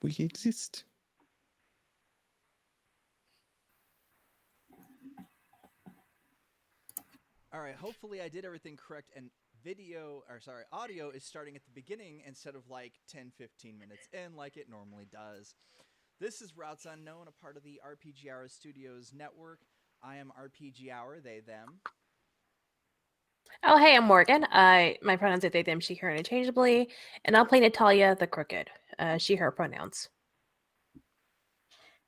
We exist. All right, hopefully I did everything correct and audio is starting at the beginning instead of like 10, 15 minutes in like it normally does. This is Routes Unknown, a part of the RPGHour Studios network. I am RPG Hour, they, them. Oh, hey, I'm Morgan. My pronouns are they, them, she, her interchangeably, and I'll play Natalia the Crooked. She, her pronouns.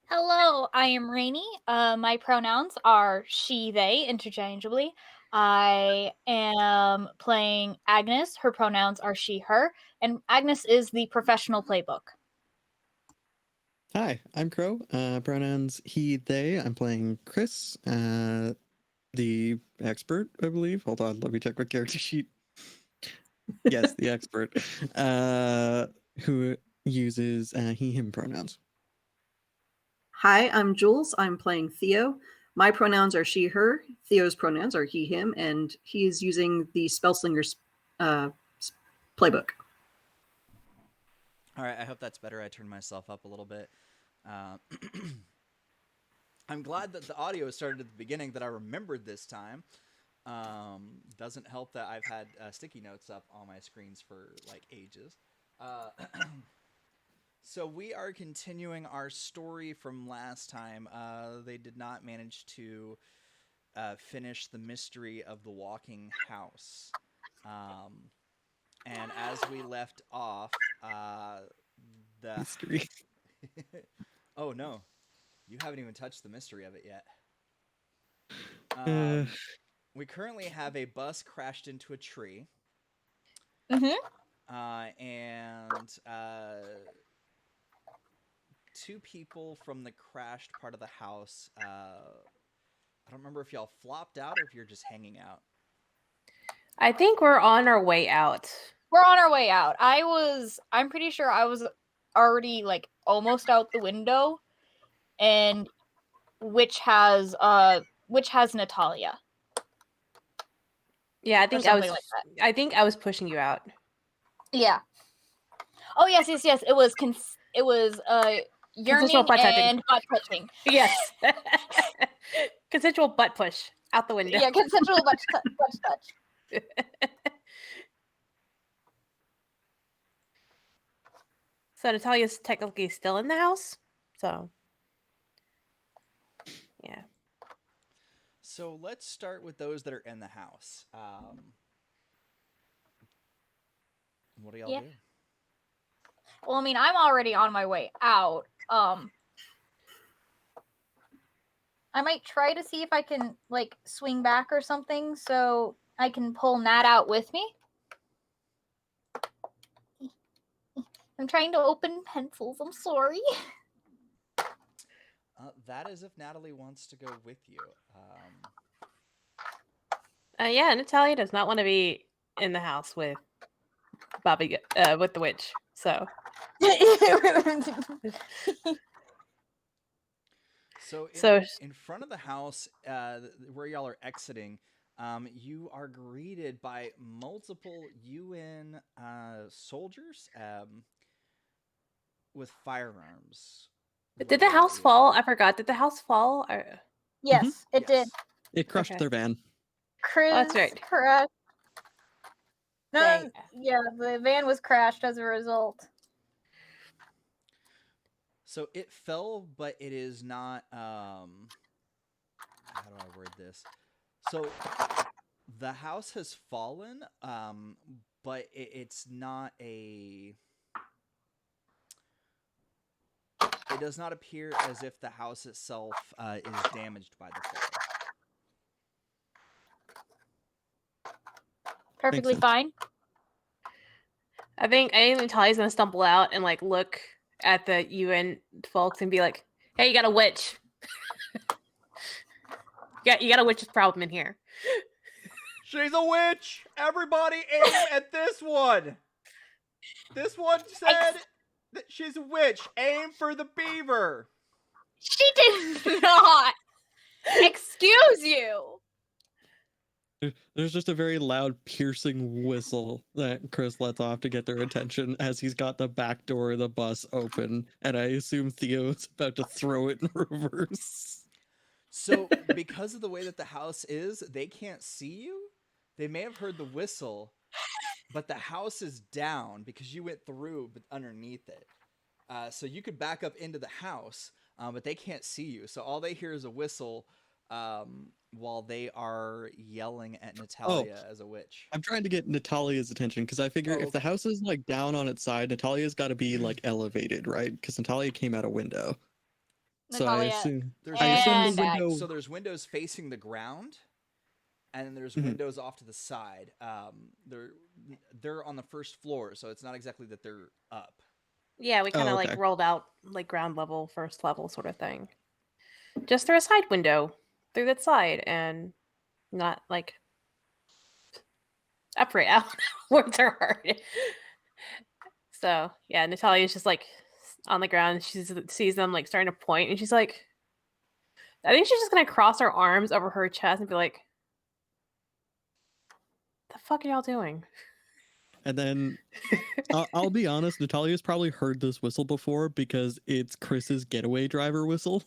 Hello, I am Rainy. My pronouns are she, they, interchangeably. I am playing Agnes. Her pronouns are she, her, and Agnes is the professional playbook. Hi, I'm Crow. Pronouns he, they. I'm playing Chris, the expert, I believe. Hold on, let me check my character sheet. Yes, the expert, who uses he, him pronouns. Hi, I'm Jules. I'm playing Theo. My pronouns are she, her. Theo's pronouns are he, him, and he is using the Spellslinger's playbook. All right, I hope that's better. I turned myself up a little bit. I'm glad that the audio started at the beginning, that I remembered this time. Doesn't help that I've had sticky notes up on my screens for like ages. So we are continuing our story from last time. They did not manage to finish the mystery of the walking house. And as we left off, the Mystery. oh no, you haven't even touched the mystery of it yet. Uh, We currently have a bus crashed into a tree. And two people from the crashed part of the house. I don't remember if y'all flopped out or if you're just hanging out. I think we're on our way out. We're on our way out. I'm pretty sure I was already like almost out the window, and which has Natalia. Yeah, I think I was. something like that. I think I was pushing you out. Yeah. Oh yes. It was yearning butt touching. and butt touching. Yes. Consensual butt push out the window. Yeah, consensual butt touch. So Natalia's technically still in the house. So yeah. So let's start with those that are in the house. What do y'all do? Well, I mean, I'm already on my way out. I might try to see if I can like swing back or something so I can pull Nat out with me. I'm trying to open pencils. I'm sorry. That is if Natalie wants to go with you. Yeah, Natalia does not want to be in the house with Bobby, with the witch. So. So in front of the house, where y'all are exiting, you are greeted by multiple UN soldiers with firearms. Did the house fall? I forgot. Did the house fall? Yes, it did. It crushed their van. Cruz, that's right. Correct. No, Dang. yeah, the van was crashed as a result. So it fell, but it is not. How do I word this? So the house has fallen, but it's not a. It does not appear as if the house itself is damaged by the fall. Perfectly fine. I think Natalia's gonna stumble out and like look at the UN folks and be like, "Hey, you got a witch. you got a witch's problem in here." She's a witch. Everybody aim at this one. This one said that she's a witch. Aim for the beaver. She did not. Excuse you. There's just a very loud, piercing whistle that Chris lets off to get their attention as he's got the back door of the bus open, and I assume Theo's about to throw it in reverse. So, because of the way that the house is, they can't see you. They may have heard the whistle, but the house is down because you went through underneath it. So you could back up into the house, but they can't see you. So all they hear is a whistle while they are yelling at Natalia as a witch. I'm trying to get Natalia's attention because I figure if the house is like down on its side, Natalia's got to be like elevated, right? Because Natalia came out a window. Natalia, so I assume the window. So there's windows facing the ground, and then there's windows off to the side. They're on the first floor, so it's not exactly that they're up. Yeah, we kind of like rolled out like ground level, first level sort of thing. Just through a side window, through that side, and not like upright out. Words are hard. So yeah, Natalia's just like on the ground. She sees them like starting to point, and she's like, I think she's just gonna cross her arms over her chest and be like, "The fuck are y'all doing?" And then I'll be honest, Natalia's probably heard this whistle before because it's Chris's getaway driver whistle.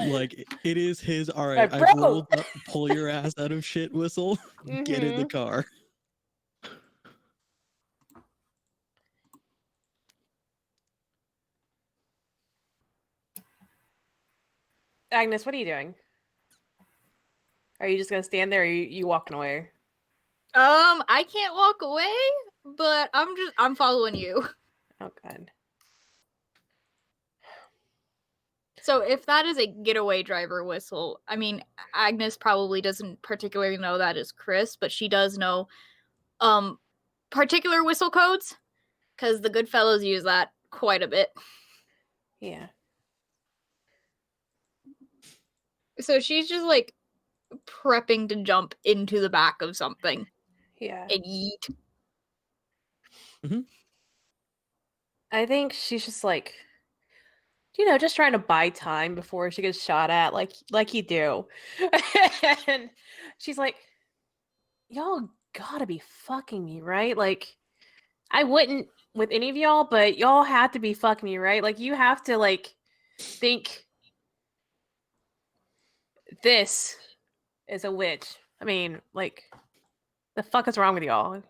Like it is his. All right, I've rolled up, pull your ass out of shit whistle. Get in the car. Agnes, what are you doing? Are you just gonna stand there, or are you walking away? I can't walk away, but I'm following you. Oh god. So if that is a getaway driver whistle, I mean, Agnes probably doesn't particularly know that is Chris, but she does know particular whistle codes because the Goodfellows use that quite a bit. Yeah. So she's just like prepping to jump into the back of something Yeah. and yeet. I think she's just like, just trying to buy time before she gets shot at, like you do. And she's like, y'all gotta be fucking me, right? Like, I wouldn't with any of y'all, but y'all have to be fucking me, right? Like, you have to, like, think this is a witch. I mean, like, the fuck is wrong with y'all?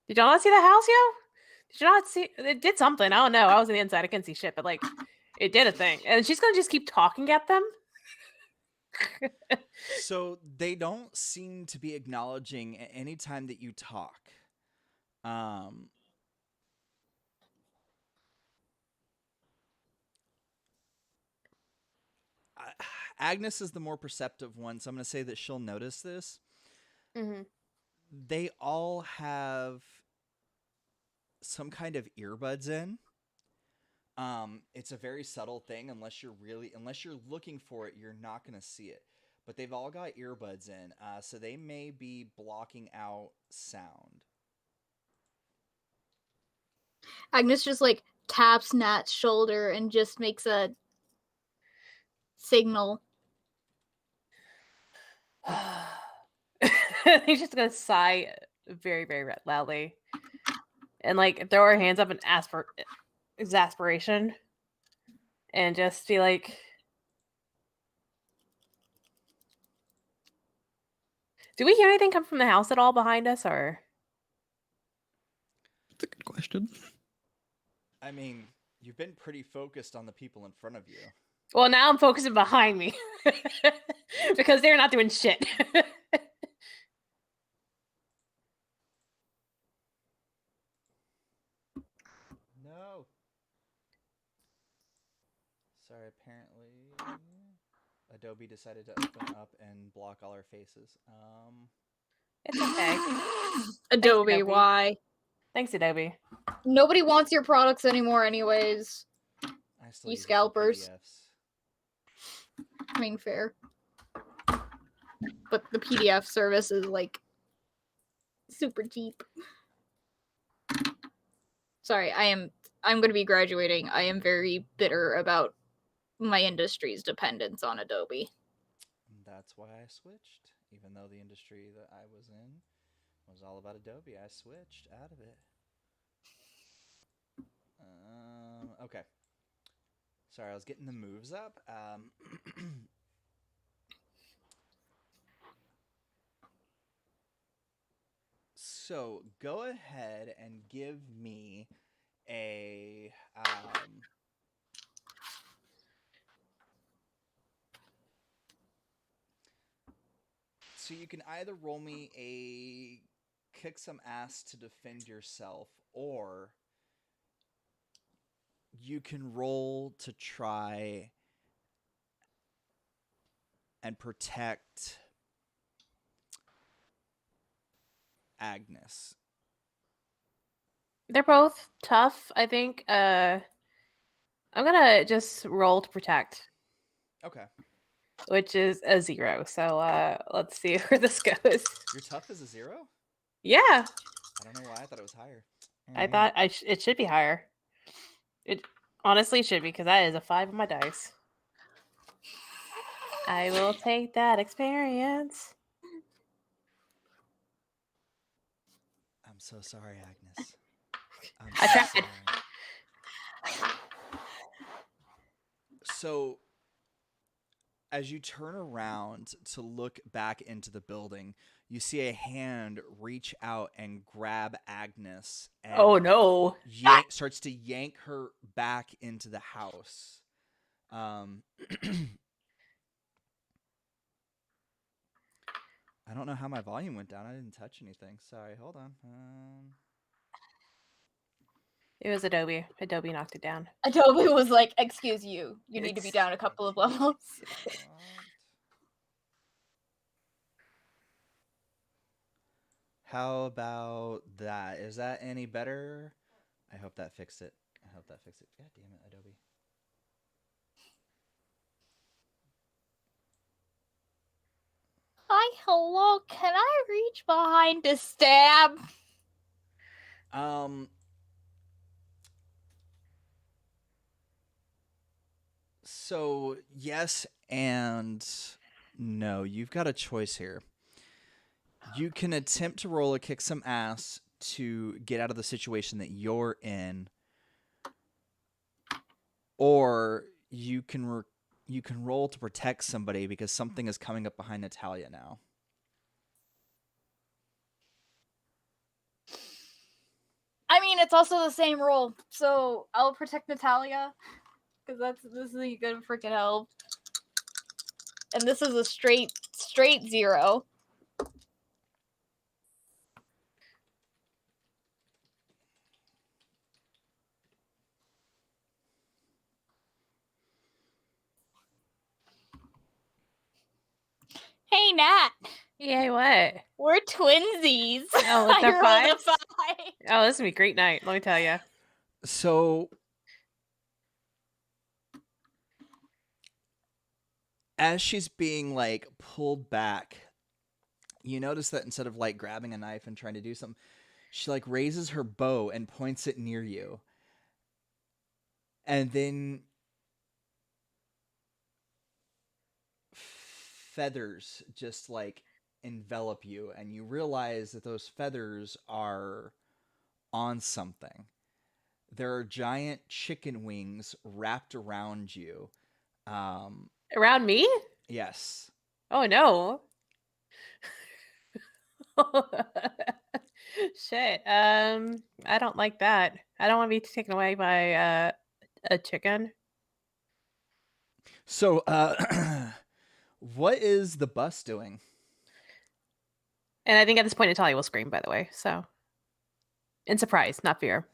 Did y'all not see the house, yo? Did you not see? It did something. I don't know. I was on the inside. I couldn't see shit, but, like, it did a thing. And she's gonna just keep talking at them. So they don't seem to be acknowledging any time that you talk. Agnes is the more perceptive one, so I'm going to say that she'll notice this. Mm-hmm. They all have some kind of earbuds in. It's a very subtle thing. Unless you're looking for it, you're not going to see it. But they've all got earbuds in, so they may be blocking out sound. Agnes just like taps Nat's shoulder and just makes a signal. He's just gonna sigh very, very loudly and like throw her hands up in exasperation and just be like, do we hear anything come from the house at all behind us, or? That's a good question. I mean, you've been pretty focused on the people in front of you. Well, now I'm focusing behind me because they're not doing shit. No. Sorry, apparently Adobe decided to open up and block all our faces. It's okay. Adobe, Adobe. why? Thanks, Adobe. Nobody wants your products anymore anyways. I still You use it for scalpers. PDFs. I mean, fair. But the PDF service is like super cheap. Sorry, I'm going to be graduating. I am very bitter about my industry's dependence on Adobe. That's why I switched. Even though the industry that I was in was all about Adobe, I switched out of it. Okay. Sorry, I was getting the moves up. So go ahead and give me a so you can either roll me a kick some ass to defend yourself, or you can roll to try and protect Agnes. They're both tough, I think. I'm gonna just roll to protect. Okay. Which is a 0. So let's see where this goes. Your tough is a 0? Yeah. I don't know why I thought it was higher. I thought it should be higher. It honestly should be, because that is a 5 on my dice. I will take that experience. I'm so sorry, Agnes. I tried. So, as you turn around to look back into the building, you see a hand reach out and grab Agnes. And Oh no! starts to yank her back into the house. Um, I don't know how my volume went down. I didn't touch anything. Sorry, hold on. It was Adobe. Adobe knocked it down. Adobe was like, "Excuse you, you need to be down a couple of levels." How about that? Is that any better? I hope that fixed it. I hope that fixed it. God damn it, Adobe. Hi, hello. Can I reach behind to stab? So yes and no. You've got a choice here. You can attempt to roll a kick some ass to get out of the situation that you're in, or you can roll to protect somebody because something is coming up behind Natalia now. I mean, it's also the same roll, so I'll protect Natalia because this is a good freaking help. And this is a straight 0. Hey, Nat. Yay, what? We're twinsies. Oh, with I their rolled a fives? 5. Oh, this is gonna be a great night, let me tell you. So as she's being like pulled back, you notice that instead of like grabbing a knife and trying to do something, she like raises her bow and points it near you. And then feathers just like envelop you, and you realize that those feathers are on something. There are giant chicken wings wrapped around you. Around me? Yes. Oh no. Shit. I don't like that. I don't want to be taken away by a chicken. So, what is the bus doing? And I think at this point Natalia will scream, by the way. So in surprise, not fear.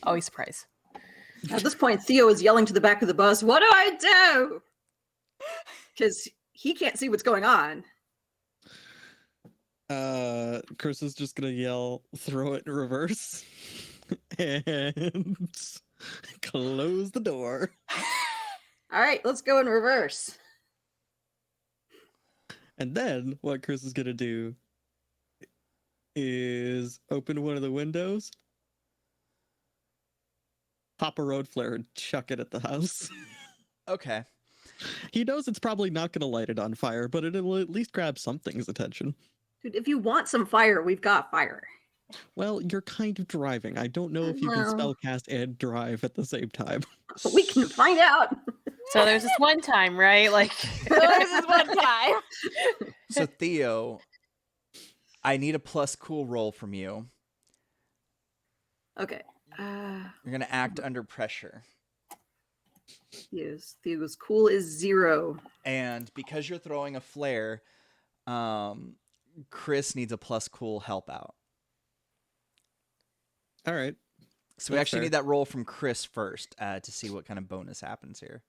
Always surprise. At this point, Theo is yelling to the back of the bus, "What do I do?" Because he can't see what's going on. Chris is just gonna yell, "Throw it in reverse," and close the door. All right, let's go in reverse. And then what Chris is gonna do is open one of the windows, pop a road flare, and chuck it at the house. Okay. He knows it's probably not gonna light it on fire, but it'll at least grab something's attention. Dude, if you want some fire, we've got fire. Well, you're kind of driving. I don't know if you can Well. spellcast and drive at the same time. We can find out. So there's this one time, right? Like This is one time. So Theo, I need a plus cool roll from you. Okay. You're gonna act under pressure. Theo's cool is 0. And because you're throwing a flare, Chris needs a plus cool help out. All right. So we That's actually fair. need that roll from Chris first to see what kind of bonus happens here.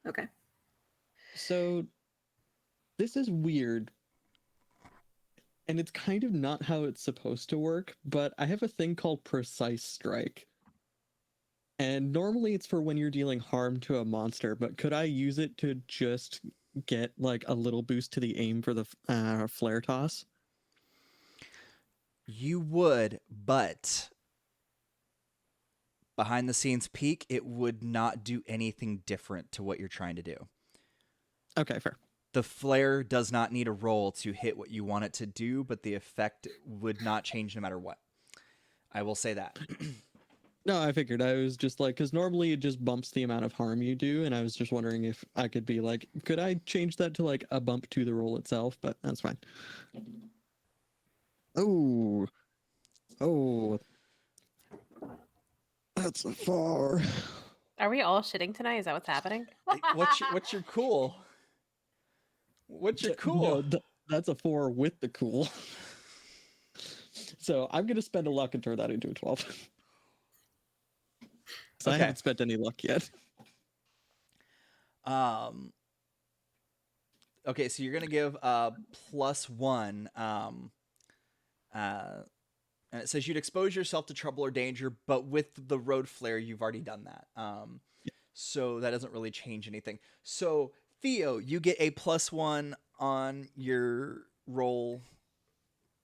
Okay. So this is weird. And it's kind of not how it's supposed to work, but I have a thing called precise strike. And normally it's for when you're dealing harm to a monster, but could I use it to just get like a little boost to the aim for the flare toss? You would, but behind the scenes peek, it would not do anything different to what you're trying to do. Okay, fair. The flare does not need a roll to hit what you want it to do, but the effect would not change no matter what. I will say that. No, I figured. I was just like, because normally it just bumps the amount of harm you do, and I was just wondering if I could be like, could I change that to like a bump to the roll itself? But that's fine. Oh, that's a 4. Are we all shitting tonight? Is that what's happening? What's your cool? What's your cool? No, that's a 4 with the cool. So I'm gonna spend a luck and turn that into a 12. So I Okay. haven't spent any luck yet. Okay, so you're gonna give +1. And it says you'd expose yourself to trouble or danger, but with the road flare, you've already done that. So that doesn't really change anything. So Theo, you get a +1 on your roll.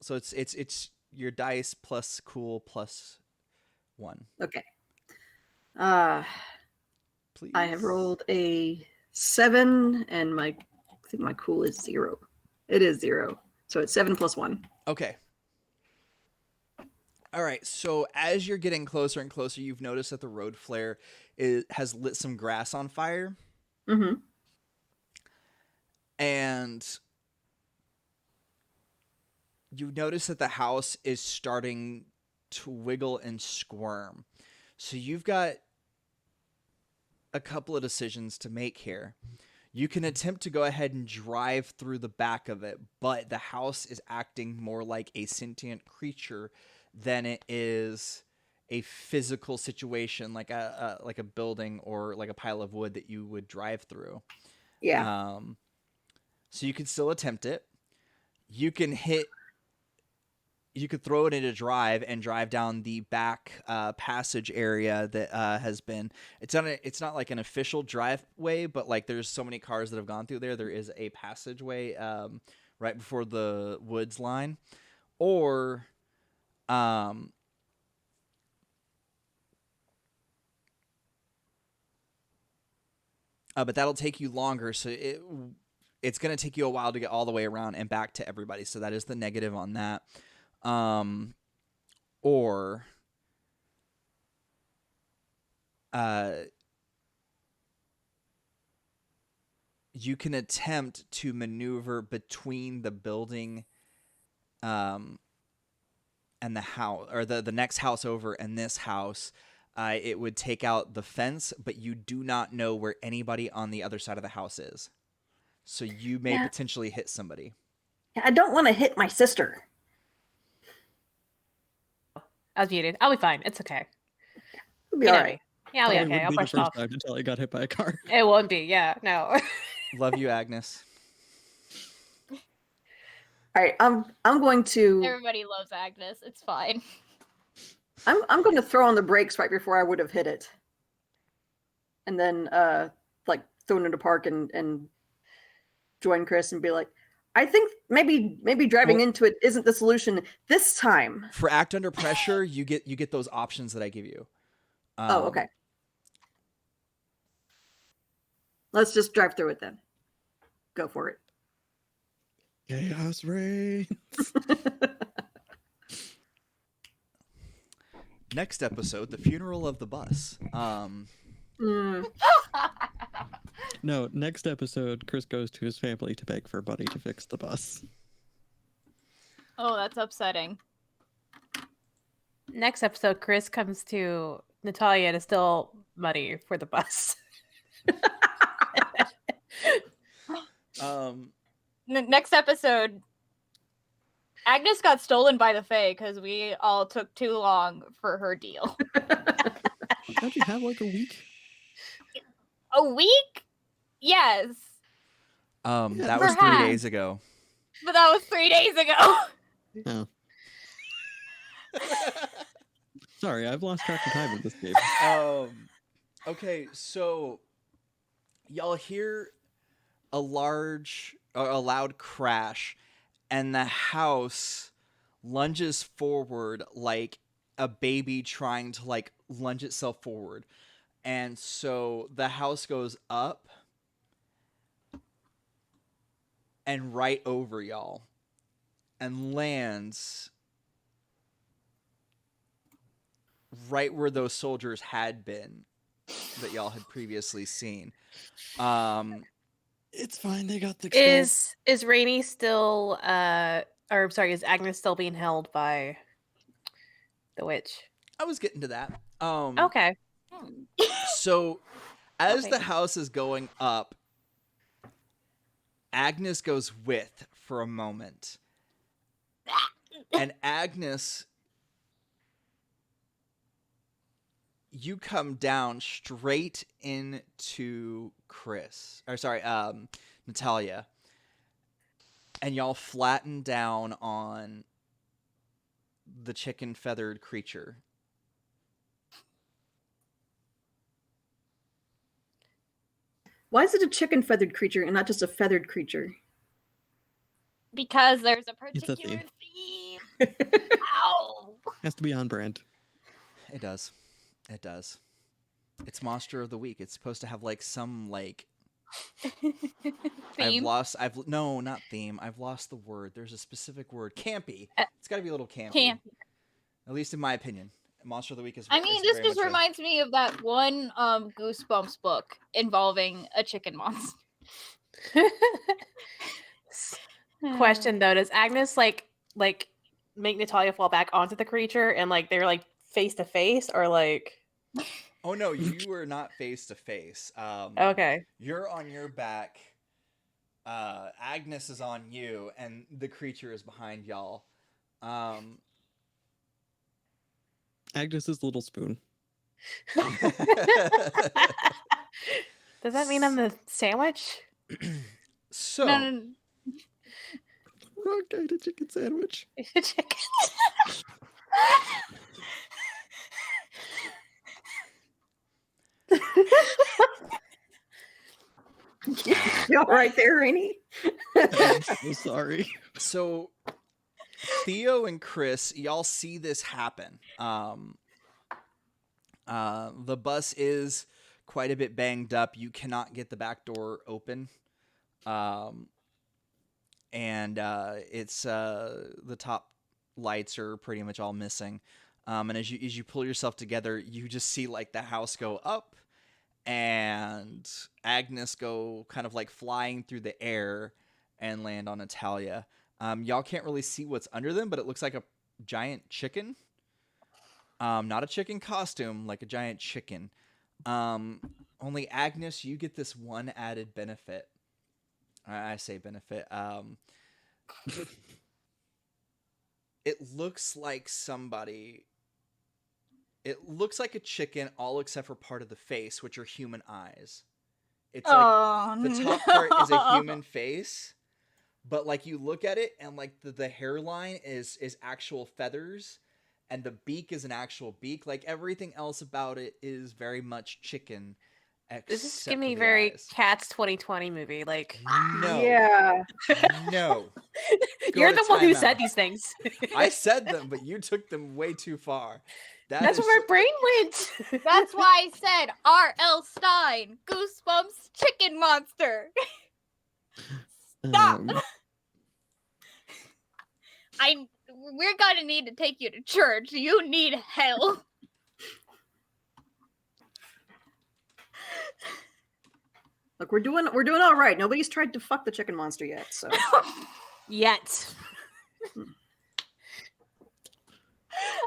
So it's your dice plus cool plus 1. Okay. Please. I have rolled a 7, and I think my cool is 0. It is 0, so it's 7 plus 1. Okay. All right. So as you're getting closer and closer, you've noticed that the road flare has lit some grass on fire. Mm-hmm. And you notice that the house is starting to wiggle and squirm. So you've got a couple of decisions to make here. You can attempt to go ahead and drive through the back of it, but the house is acting more like a sentient creature than it is a physical situation like a building or like a pile of wood that you would drive through. Yeah. So you can still attempt it. You can throw it into drive and drive down the back passage area that has been. It's not like an official driveway, but like there's so many cars that have gone through there. There is a passageway right before the woods line, or but that'll take you longer. So it's going to take you a while to get all the way around and back to everybody. So that is the negative on that. Or you can attempt to maneuver between the building and the house, or the next house over and this house. It would take out the fence, but you do not know where anybody on the other side of the house is. So you may potentially hit somebody. I don't want to hit my sister. I was muted. I'll be fine. It's okay. It'll be You know all right. me. Yeah, I'll be Probably okay. I'll wouldn't be the brush it first off. time until I got hit by a car. It won't be. Yeah, no. Love you, Agnes. All right. I'm going to. Everybody loves Agnes. It's fine. I'm going to throw on the brakes right before I would have hit it, and then like throw it into park and join Chris and be like, I think maybe driving into it isn't the solution this time. For act under pressure, you get those options that I give you. Oh, okay. Let's just drive through it then. Go for it. Chaos reigns. Next episode, the funeral of the bus. No, next episode, Chris goes to his family to beg for money to fix the bus. Oh, that's upsetting. Next episode, Chris comes to Natalia to steal money for the bus. Next episode, Agnes got stolen by the Fae because we all took too long for her deal. Don't you have like a week? A week? Yes. That was 3 days ago. But that was 3 days ago. Oh. Sorry, I've lost track of time in this game. Okay, so y'all hear a loud crash, and the house lunges forward like a baby trying to like lunge itself forward. And so the house goes up and right over y'all and lands right where those soldiers had been that y'all had previously seen. It's fine, they got the Is Rainey still or sorry, is Agnes still being held by the witch? I was getting to that. Okay. So, as Okay. the house is going up, Agnes goes with for a moment. And Agnes, you come down straight into Natalia. And y'all flatten down on the chicken feathered creature. Why is it a chicken feathered creature and not just a feathered creature? Because there's a It's a particular theme. theme. Ow! Has to be on brand. It does. It does. It's monster of the week. It's supposed to have like some like Theme. No, not theme. I've lost the word. There's a specific word. Campy. Uh, It's got to be a little campy. Campy. At least in my opinion. Monster of the week is. I mean, is this very just much reminds me of that one Goosebumps book involving a chicken monster. Question though, does Agnes like make Natalia fall back onto the creature and like they're like face to face or like Oh no, you are not face to face. okay. You're on your back. Agnes is on you, and the creature is behind y'all. Agnes's little spoon. Does that mean I'm the sandwich? So, No. Wrong kind of chicken sandwich. Chicken. You all right there, Rainy? I'm so sorry. so Theo and Chris, y'all see this happen. The bus is quite a bit banged up. You cannot get the back door open. And it's the top lights are pretty much all missing. And as you pull yourself together, you just see like the house go up and Agnes go kind of like flying through the air and land on Natalia. Y'all can't really see what's under them, but it looks like a giant chicken. Not a chicken costume, like a giant chicken. Only Agnes, you get this one added benefit. I say benefit. It looks like somebody. It looks like a chicken, all except for part of the face, which are human eyes. It's like the top part is a human face, but like you look at it and like the hairline is actual feathers, and the beak is an actual beak. Like everything else about it is very much chicken. This is except giving me for the very eyes. Cats 2020 movie. Like No. Yeah. No. Go you're to the one who timeout. said these things. I said them, but you took them way too far. That's where my brain went. That's why I said R.L. Stein, Goosebumps chicken monster. Stop. We're gonna need to take you to church. You need help. Look, we're doing all right. Nobody's tried to fuck the chicken monster yet, so Yet. Not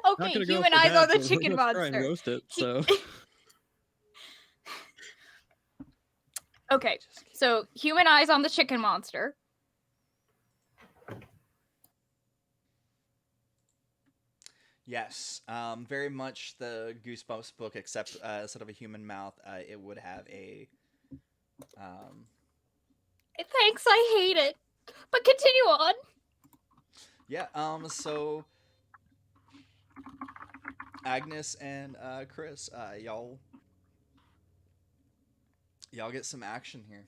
Okay, gonna go human for eyes that, on the but we're chicken gonna try and monster. roast it. So Okay, so human eyes on the chicken monster. Yes, very much the Goosebumps book, except instead of a human mouth, it would have a. Thanks, I hate it. But continue on. Yeah. So Agnes and Chris, y'all get some action here.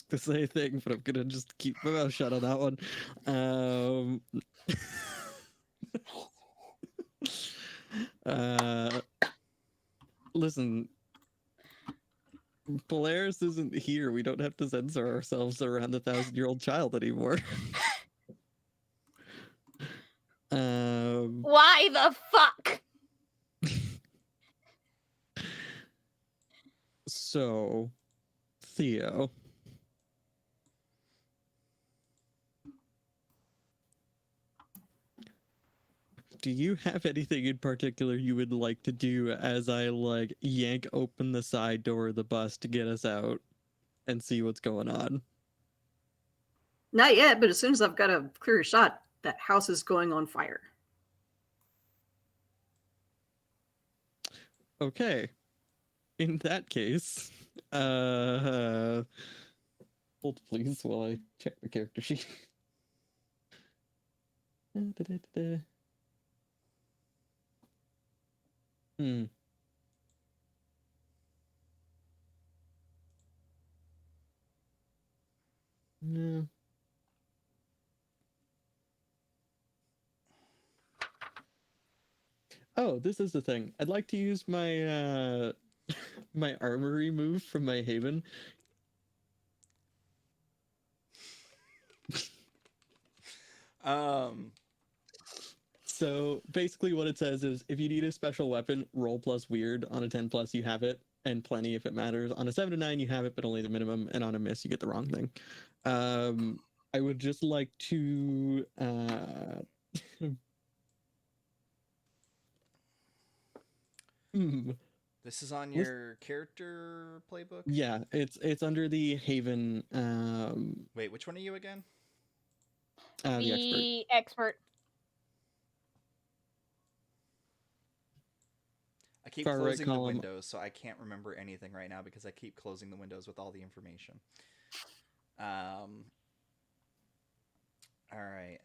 to say a thing, but I'm gonna just keep my mouth shut on that one. Listen, Polaris isn't here. We don't have to censor ourselves around the 1,000-year-old child anymore. Why the fuck? So, Theo. do you have anything in particular you would like to do as I like yank open the side door of the bus to get us out and see what's going on? Not yet, but as soon as I've got a clear shot, that house is going on fire. Okay. In that case, hold please while I check the character sheet. Hmm. No. Oh, this is the thing. I'd like to use my my armory move from my haven. So basically what it says is if you need a special weapon, roll plus weird. On a 10 plus you have it, and plenty if it matters. On a 7 to 9 you have it, but only the minimum, and on a miss you get the wrong thing. I would just like to This is on your character playbook? Yeah, it's under the Haven Wait, which one are you again? the expert. The expert. I keep Far right closing the column. windows, so I can't remember anything right now because I keep closing the windows with all the information. All right.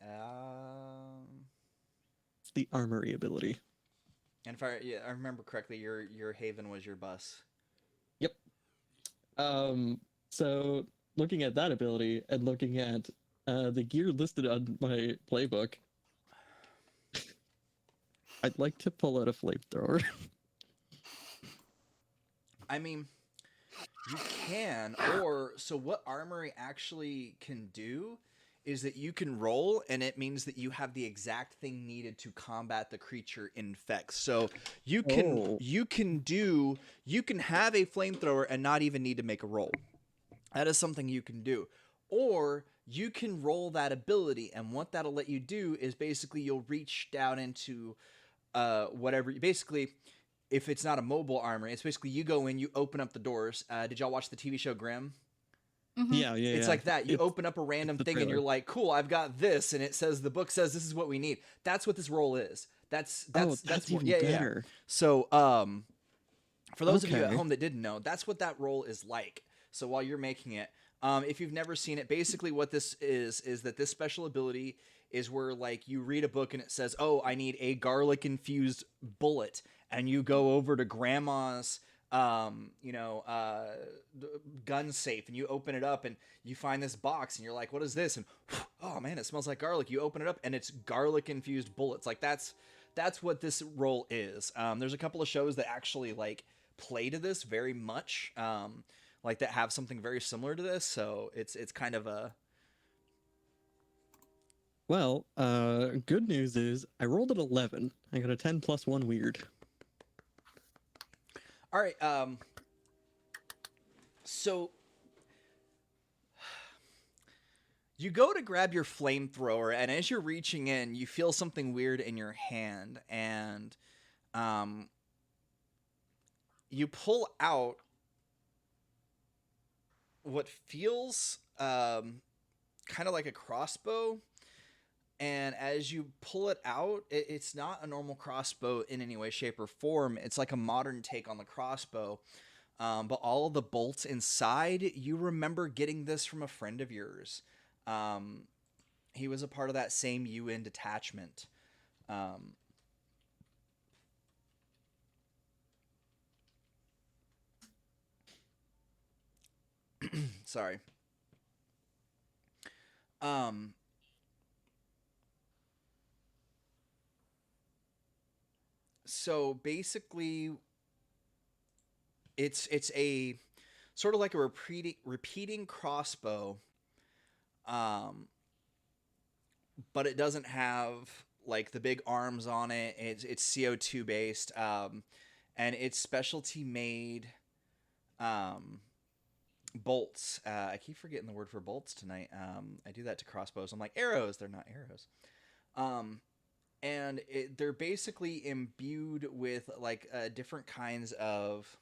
It's the armory ability. And if I remember correctly, your haven was your bus. Yep. So looking at that ability and looking at the gear listed on my playbook, I'd like to pull out a flamethrower. I mean, you can, or so what Armory actually can do is that you can roll, and it means that you have the exact thing needed to combat the creature infects. So you can have a flamethrower and not even need to make a roll. That is something you can do. Or you can roll that ability, and what that'll let you do is basically you'll reach down into whatever. Basically, if it's not a mobile armory, it's basically you go in, you open up the doors. Did y'all watch the TV show Grimm? Mm-hmm. Yeah. It's like that. You open up a random thing and you're like, cool, I've got this, and it says the book says this is what we need. That's what this roll is. That's even yeah, better. yeah. So for those of you at Okay. home that didn't know, that's what that roll is like. So while you're making it, if you've never seen it, basically what this is that this special ability is where like you read a book and it says, oh, I need a garlic infused bullet, and you go over to grandma's gun safe, and you open it up and you find this box and you're like, what is this? And oh man, it smells like garlic. You open it up and it's garlic infused bullets. Like that's what this role is. There's a couple of shows that actually like play to this very much, like that have something very similar to this. So it's kind of a Well, good news is I rolled an 11. I got a 10 plus 1 weird. all right. So you go to grab your flamethrower, and as you're reaching in, you feel something weird in your hand, and you pull out what feels kind of like a crossbow. And as you pull it out, it's not a normal crossbow in any way, shape, or form. It's like a modern take on the crossbow. But all the bolts inside, you remember getting this from a friend of yours. He was a part of that same UN detachment. Sorry. So basically, it's a sort of like a repeating crossbow, but it doesn't have like the big arms on it. It's CO2 based, and it's specialty made bolts. I keep forgetting the word for bolts tonight. I do that to crossbows. I'm like, arrows. They're not arrows. and they're basically imbued with like different kinds of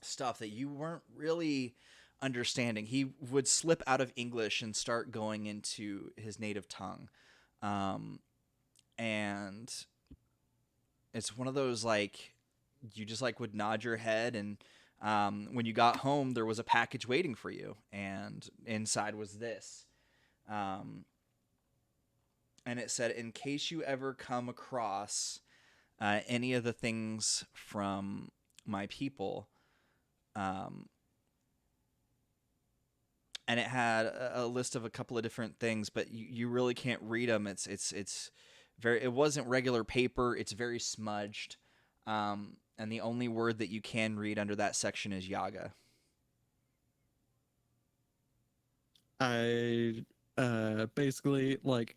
stuff that you weren't really understanding. He would slip out of English and start going into his native tongue. And it's one of those like you just like would nod your head, and when you got home there was a package waiting for you, and inside was this. And it said, in case you ever come across any of the things from my people, and it had a list of a couple of different things, but you really can't read them. It's very, it wasn't regular paper. It's very smudged. And the only word that you can read under that section is Yaga. I basically like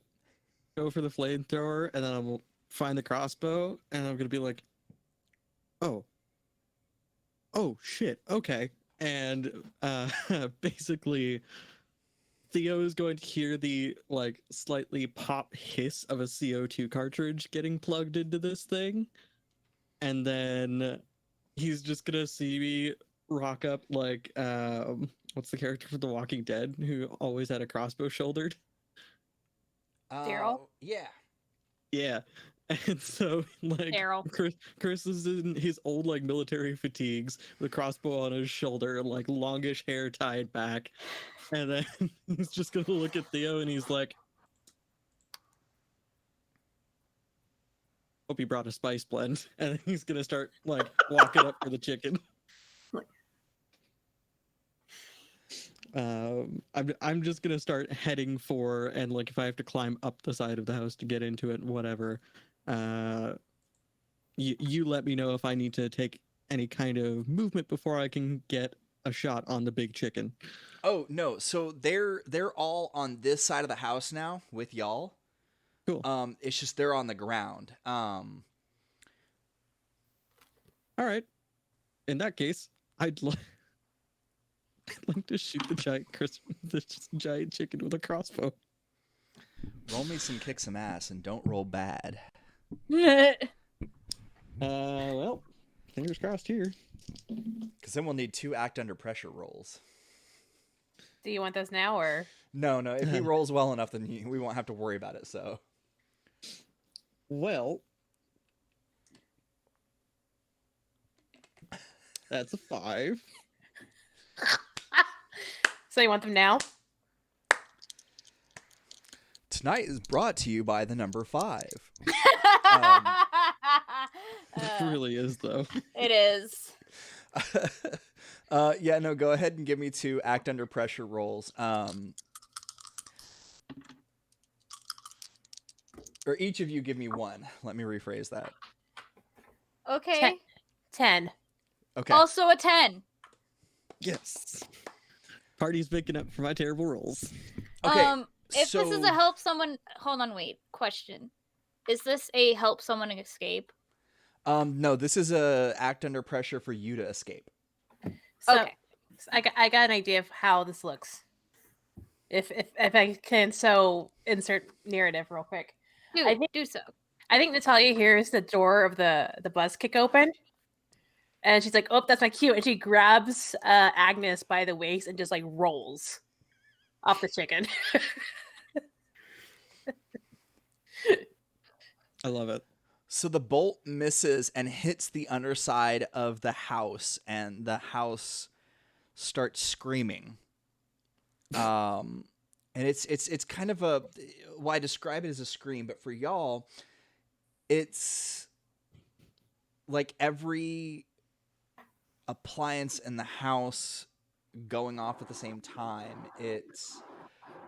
go for the flamethrower, and then I'll find the crossbow, and I'm gonna be like, oh shit, okay. And basically Theo is going to hear the like slightly pop hiss of a CO2 cartridge getting plugged into this thing, and then he's just gonna see me rock up like what's the character from The Walking Dead who always had a crossbow shouldered? Daryl? Yeah. Yeah. And so like Daryl. Chris is in his old like military fatigues with a crossbow on his shoulder and like longish hair tied back. And then he's just gonna look at Theo and he's like, hope he brought a spice blend. And then he's gonna start like walking up for the chicken. I'm just gonna start heading for, and like if I have to climb up the side of the house to get into it, whatever. You let me know if I need to take any kind of movement before I can get a shot on the big chicken. Oh no, so they're all on this side of the house now with y'all. Cool. It's just they're on the ground. All right. In that case, I'd like to shoot the giant chicken with a crossbow. Roll me some kick some ass and don't roll bad. Well, fingers crossed here. Because then we'll need 2 act under pressure rolls. Do you want those now or? No. If he rolls well enough, then we won't have to worry about it. So. Well, that's a 5. So you want them now? Tonight is brought to you by the number 5. It really is, though. It is. Yeah, no, go ahead and give me 2 act under pressure rolls. Or each of you give me 1. Let me rephrase that. Okay. 10. Okay. Also a 10. Yes. Party's picking up for my terrible rolls. Okay. If this is a help someone, hold on, wait. Question: is this a help someone escape? No, this is a act under pressure for you to escape. So Okay. I got an idea of how this looks. If I can insert narrative real quick. Do so. I think Natalia hears the door of the bus kick open. And she's like, oh, that's my cue. And she grabs Agnes by the waist and just like rolls off the chicken. I love it. So the bolt misses and hits the underside of the house, and the house starts screaming. And it's kind of a, well, I describe it as a scream, but for y'all, it's like every appliance in the house going off at the same time. It's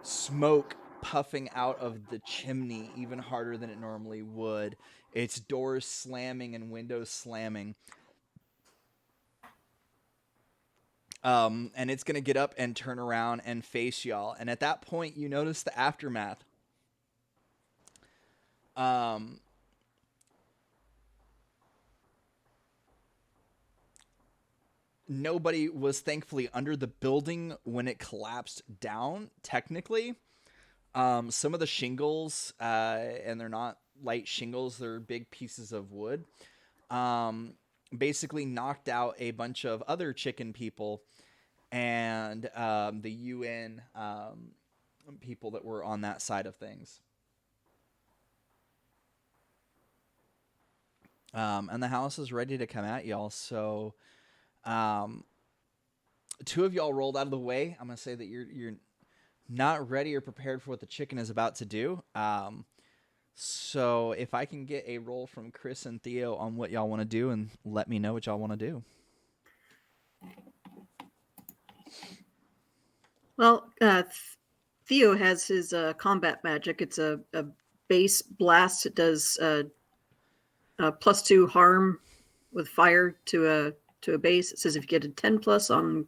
smoke puffing out of the chimney even harder than it normally would. It's doors slamming and windows slamming. And it's gonna get up and turn around and face y'all. And at that point, you notice the aftermath. Nobody was thankfully under the building when it collapsed down, technically. Some of the shingles, and they're not light shingles. They're big pieces of wood. Basically knocked out a bunch of other chicken people and the UN people that were on that side of things. And the house is ready to come at y'all. So, two of y'all rolled out of the way. I'm gonna say that you're not ready or prepared for what the chicken is about to do. So if I can get a roll from Chris and Theo on what y'all want to do, and let me know what y'all want to do. Well, Theo has his combat magic. It's a base blast. It does +2 harm with fire to a base. It says if you get a 10+ on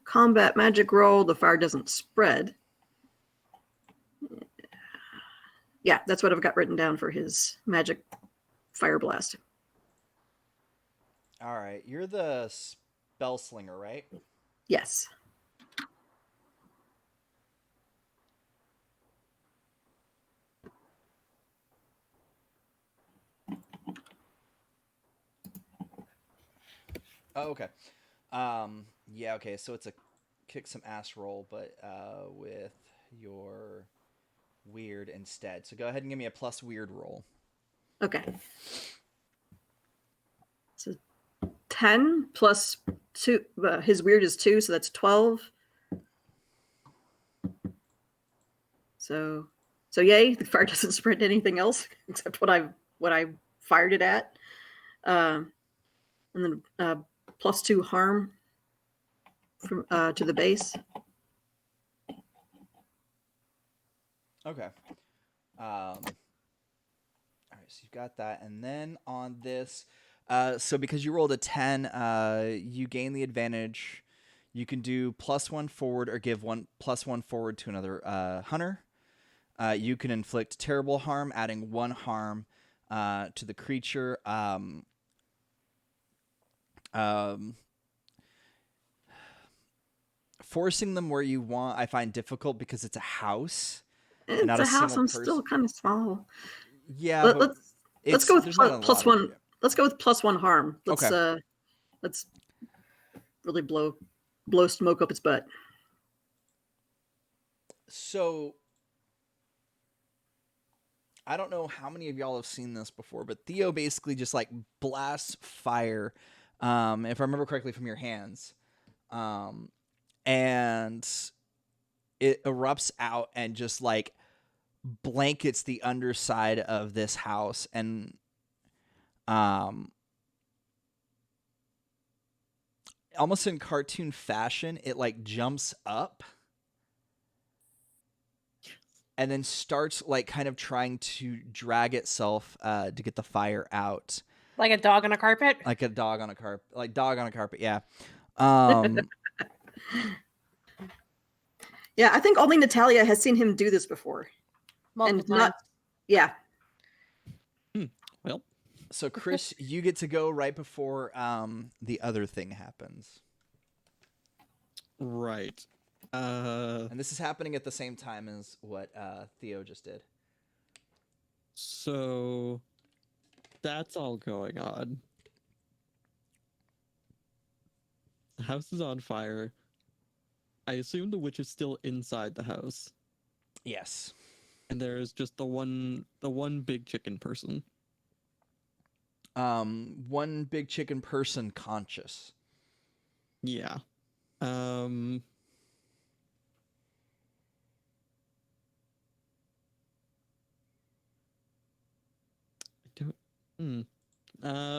combat magic roll, the fire doesn't spread. Yeah, that's what I've got written down for his magic fire blast. All right, you're the spell slinger, right? Yes. Oh, okay. Yeah, okay. So it's a kick some ass roll, but with your weird instead. So go ahead and give me a plus weird roll. Okay. So 10 plus 2. His weird is 2, so that's 12. So yay, the fire doesn't spread to anything else except what I fired it at. And then +2 harm from to the base. Okay. All right, so you've got that, and then on this, so because you rolled a 10, you gain the advantage. You can do +1 forward or give +1 forward to another hunter. You can inflict terrible harm, adding 1 harm to the creature. Forcing them where you want, I find difficult because it's a house. It's not a a house. single I'm person. still kind of small. Yeah, but let's go with there's not a lot of- +1. Let's go with +1 harm. Okay. Let's really blow smoke up its butt. So I don't know how many of y'all have seen this before, but Theo basically just like blasts fire, if I remember correctly, from your hands, and it erupts out and just like blankets the underside of this house, and almost in cartoon fashion, it like jumps up and then starts like kind of trying to drag itself to get the fire out. Like a dog on a carpet? Like a dog on a carpet. Like dog on a carpet, yeah. Yeah, I think only Natalia has seen him do this before. Multiple and not times. Yeah. Well, So Chris, you get to go right before the other thing happens. right. And this is happening at the same time as what Theo just did. So that's all going on. The house is on fire. I assume the witch is still inside the house, Yes. and there's just the one big chicken person. One big chicken person conscious. Yeah. I don't.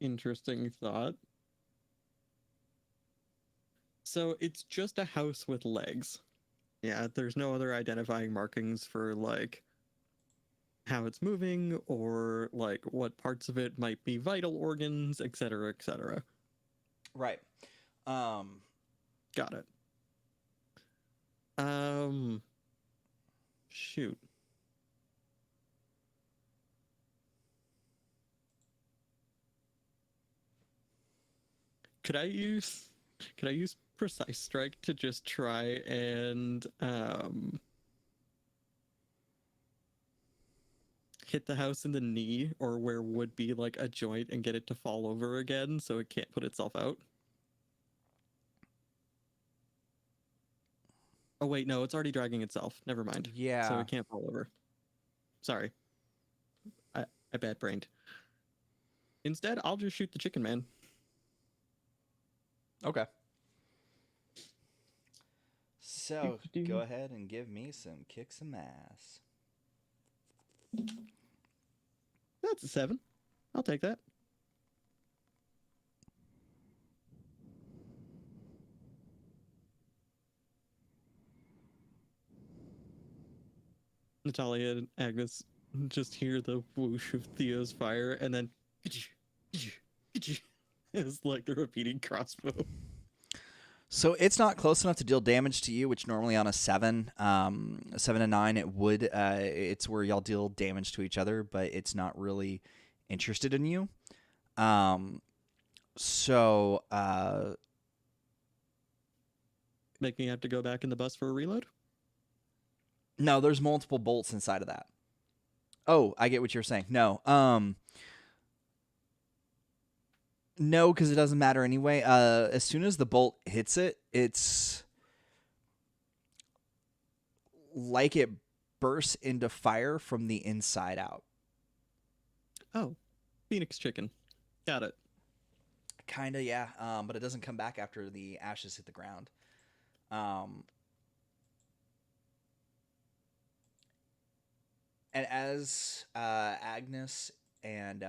Interesting thought. So it's just a house with legs. Yeah, there's no other identifying markings for like how it's moving or like what parts of it might be vital organs, etc., etc. Right. Got it. Shoot. Could I use precise strike to just try and hit the house in the knee or where would be like a joint and get it to fall over again so it can't put itself out? Oh wait, no, it's already dragging itself. Never mind. Yeah. So it can't fall over. Sorry. I bad brained. Instead, I'll just shoot the chicken man. Okay. So go ahead and give me some kick some ass. That's a 7. I'll take that. Natalia and Agnes just hear the whoosh of Theo's fire, and then it's like the repeating crossbow. So it's not close enough to deal damage to you, which normally on a 7, 7 to 9, it would. It's where y'all deal damage to each other, but it's not really interested in you. So Make me have to go back in the bus for a reload? no, there's multiple bolts inside of that. Oh, I get what you're saying. No, no, because it doesn't matter anyway. As soon as the bolt hits it, it's like it bursts into fire from the inside out. Oh, Phoenix chicken. Got it. Kinda, yeah. But it doesn't come back after the ashes hit the ground. And as Agnes and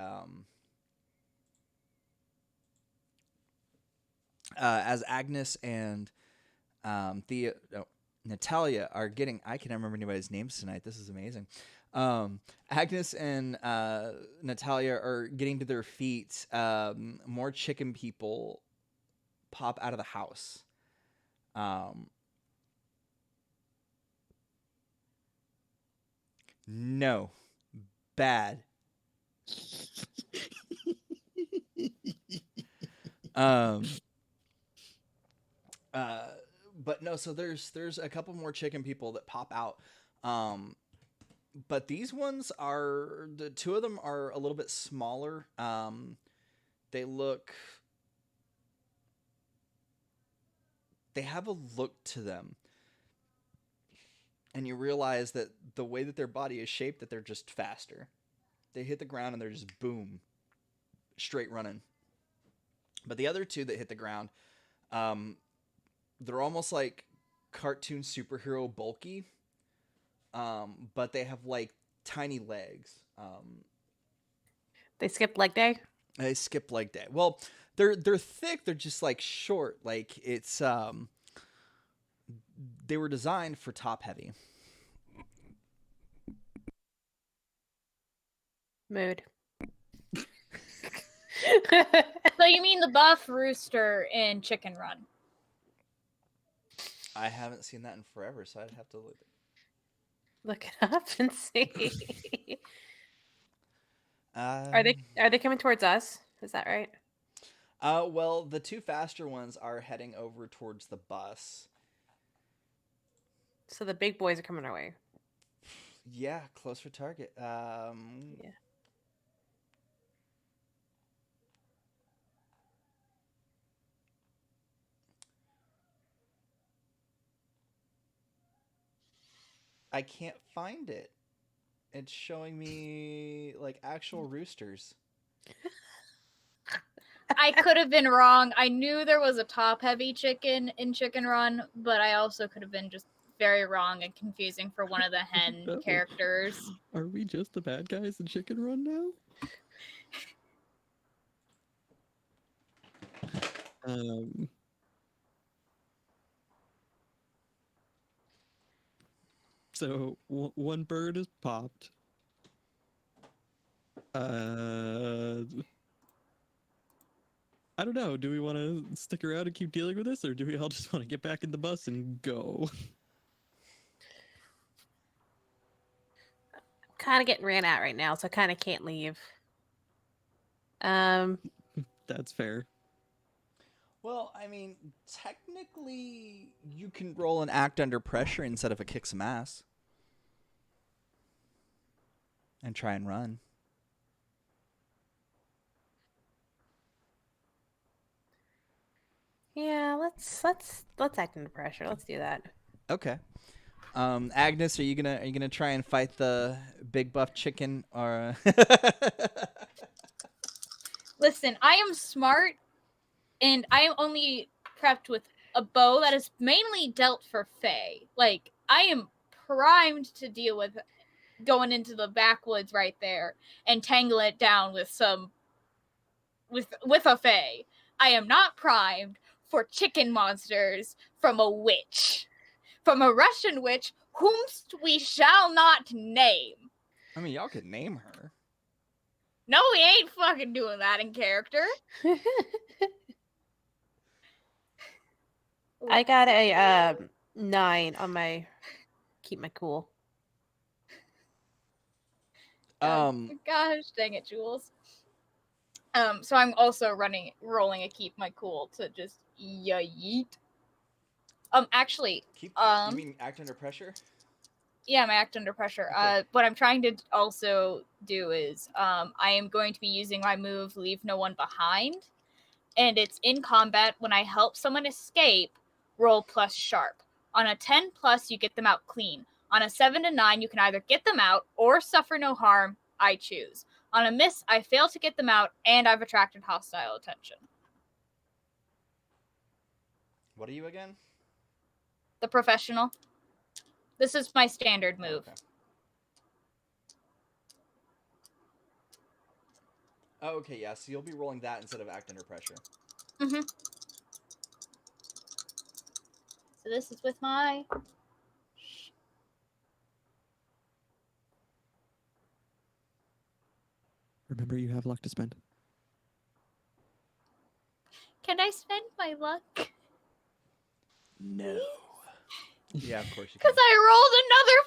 Natalia are getting, I can't remember anybody's names tonight. This is amazing. Agnes and Natalia are getting to their feet. More chicken people pop out of the house. No. Bad. But no, so there's a couple more chicken people that pop out. But these ones are, the two of them are a little bit smaller. They have a look to them. And you realize that the way that their body is shaped, that they're just faster. They hit the ground and they're just boom, straight running. But the other two that hit the ground, they're almost like cartoon superhero bulky, but they have like tiny legs. They skipped leg day. They skip leg day. Well, they're thick. They're just like short. Like it's they were designed for top heavy. Mood. So you mean the buff rooster in Chicken Run? I haven't seen that in forever, so I'd have to Look it up and see. Are they they coming towards us? Is that right? Well, the two faster ones are heading over towards the bus. So the big boys are coming our way. Yeah, closer target. Yeah. I can't find it. It's showing me like actual roosters. I could have been wrong. I knew there was a top-heavy chicken in Chicken Run, but I also could have been just very wrong and confusing for one of the hen No. characters. Are we just the bad guys in Chicken Run now? So one bird is popped. I don't know. Do we want to stick around and keep dealing with this, or do we all just want to get back in the bus and go? Kind of getting ran out right now, so I kind of can't leave. That's fair. Well, I mean, technically, you can roll an act under pressure instead of a kick some ass. And try and run. Yeah, let's act under pressure. Let's do that. Okay. Agnes, are you gonna try and fight the big buff chicken or? Listen, I am smart, and I am only prepped with a bow that is mainly dealt for Fae. Like, I am primed to deal with going into the backwoods right there and tangle it down with some with a Fae. I am not primed for chicken monsters from a witch. From a Russian witch whomst we shall not name. I mean, y'all could name her. No, we ain't fucking doing that in character. I got a 9 on my keep my cool. Gosh dang it, Jules. So I'm also rolling a keep my cool to just yeet. Actually, You mean act under pressure? yeah, my act under pressure. Okay. What I'm trying to also do is, I am going to be using my move Leave No One Behind, and it's in combat. When I help someone escape, roll plus sharp. On a 10 plus, you get them out clean. On a 7 to 9, you can either get them out or suffer no harm. I choose. On a miss, I fail to get them out, and I've attracted hostile attention. What are you again? The professional. This is my standard move. Oh, okay, yeah. So you'll be rolling that instead of act under pressure. Mm-hmm. So this is with my... Remember, you have luck to spend. Can I spend my luck? No. Yeah, of course you can. Because I rolled another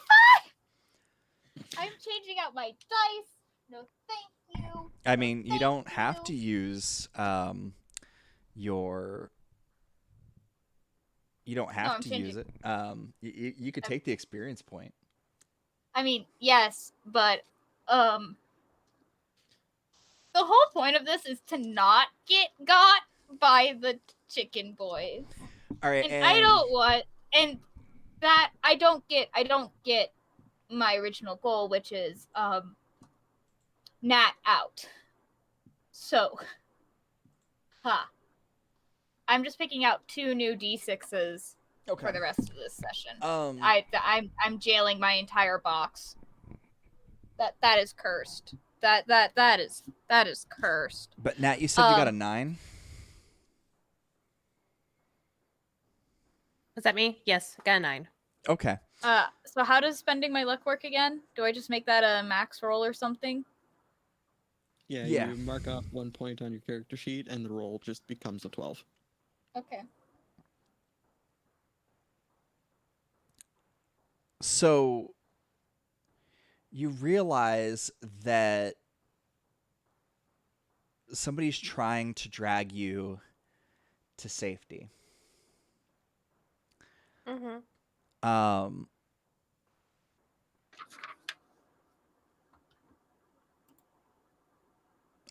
5! I'm changing out my dice. No, thank you. I mean, you don't have to use your. You don't have to use it. You could take the experience point. I mean, yes, but the whole point of this is to not get got by the chicken boys. All right, and I don't want, and that I don't get my original goal, which is Nat out. So, I'm just picking out 2 new D6s for the rest of this session. I'm jailing my entire box. That is cursed. That is cursed. But Nat, you said you got a 9. Was that me? Yes, got a 9. Okay. So how does spending my luck work again? Do I just make that a max roll or something? Yeah, Yeah. you mark off 1 point on your character sheet, and the roll just becomes a 12. Okay. So you realize that somebody's trying to drag you to safety. Mm-hmm. Oh,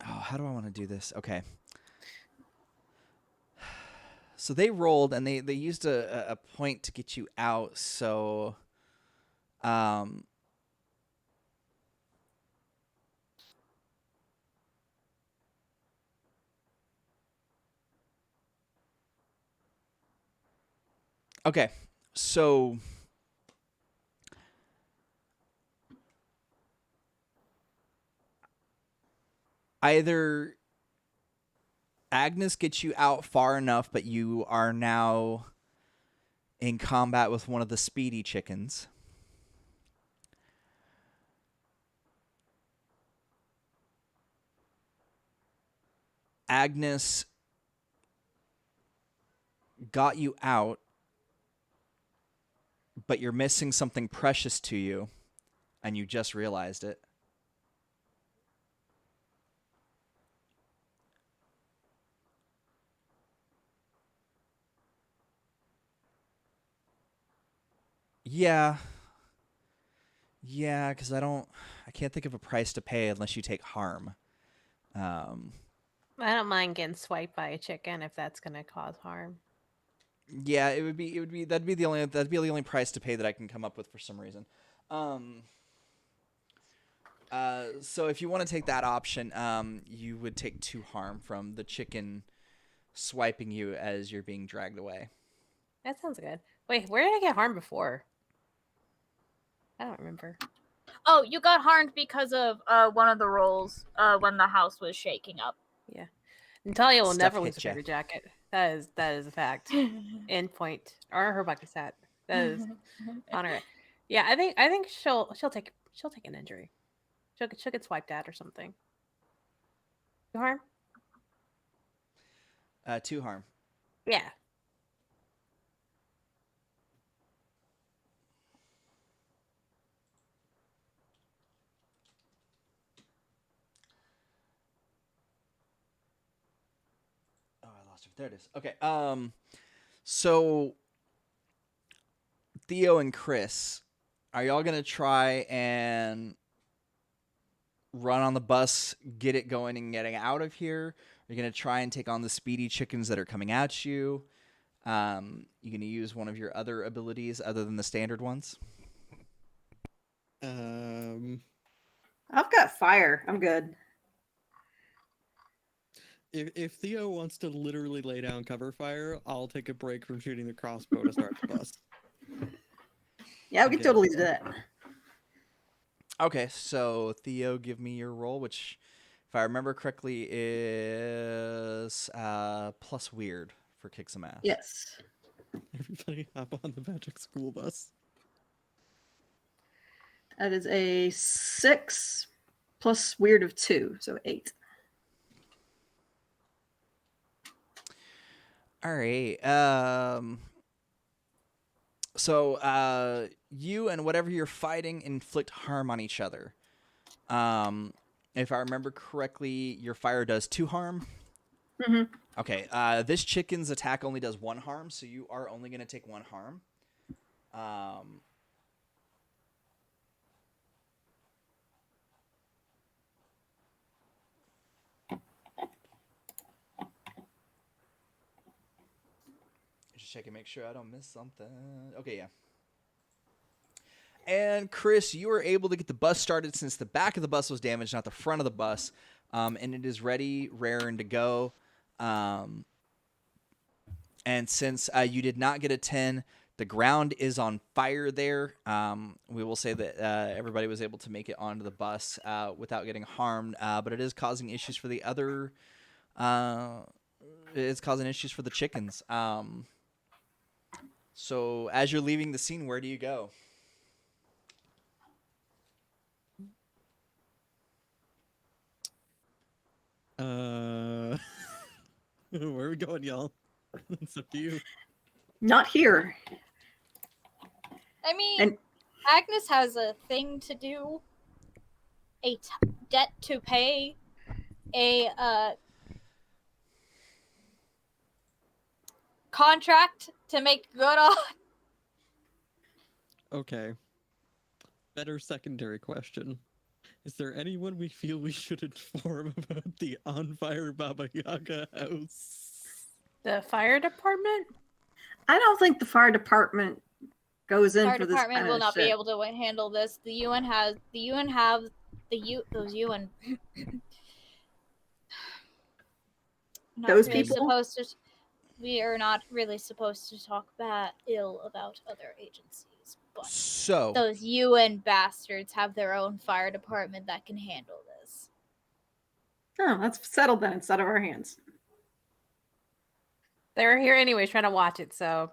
how do I want to do this? Okay. So they rolled, and they used a point to get you out, so... Okay, so... Either Agnes gets you out far enough, but you are now in combat with one of the speedy chickens. Agnes got you out, but you're missing something precious to you, and you just realized it. Yeah. Yeah, because I can't think of a price to pay unless you take harm. I don't mind getting swiped by a chicken if that's gonna cause harm. Yeah, that'd be the only price to pay that I can come up with for some reason. So if you want to take that option, you would take 2 harm from the chicken swiping you as you're being dragged away. That sounds good. Wait, where did I get harmed before? I don't remember. Oh, you got harmed because of one of the rolls when the house was shaking up. Yeah. Natalia will Stuff never hit lose a ya. paper jacket. That is a fact. End point. Or her bucket hat. That is on her. Yeah, I think she'll take an injury. She'll get swiped at or something. You harm? 2 harm. Yeah. Oh, I lost her. There it is. Okay. So Theo and Chris, are y'all gonna try and run on the bus, get it going and getting out of here? Are you gonna try and take on the speedy chickens that are coming at you? You gonna use one of your other abilities other than the standard ones? I've got fire. I'm good. If Theo wants to literally lay down cover fire, I'll take a break from shooting the crossbow to start the bus. Yeah, we Okay. can totally do that. Okay, so Theo, give me your roll, which, if I remember correctly, is plus weird for kick some ass. Yes. Everybody hop on the magic school bus. That is a 6 plus weird of 2, so 8. All right. So you and whatever you're fighting inflict harm on each other. If I remember correctly, your fire does 2 harm. Mm-hmm. Okay. This chicken's attack only does 1 harm, so you are only going to take 1 harm. Just check and make sure I don't miss something. Okay, yeah. And Chris, you were able to get the bus started since the back of the bus was damaged, not the front of the bus, and it is ready, raring to go. And since you did not get a 10, the ground is on fire there. We will say that everybody was able to make it onto the bus without getting harmed, but it is causing issues for the other. It's causing issues for the chickens. So as you're leaving the scene, where do you go? Where are we going, y'all? It's up to you. Not here. I mean, And- Agnes has a thing to do, a debt to pay, a contract to make good on. Okay. Better secondary question. Is there anyone we feel we should inform about the on fire Baba Yaga house? The fire department? I don't think the fire department goes in Fire for this department kind will of not shit. be able to handle this. The UN those UN. Not Those really people? supposed to. We are not really supposed to talk ill about other agencies, but So those UN bastards have their own fire department that can handle this. Oh, that's settled then. It's out of our hands. They were here anyways trying to watch it, so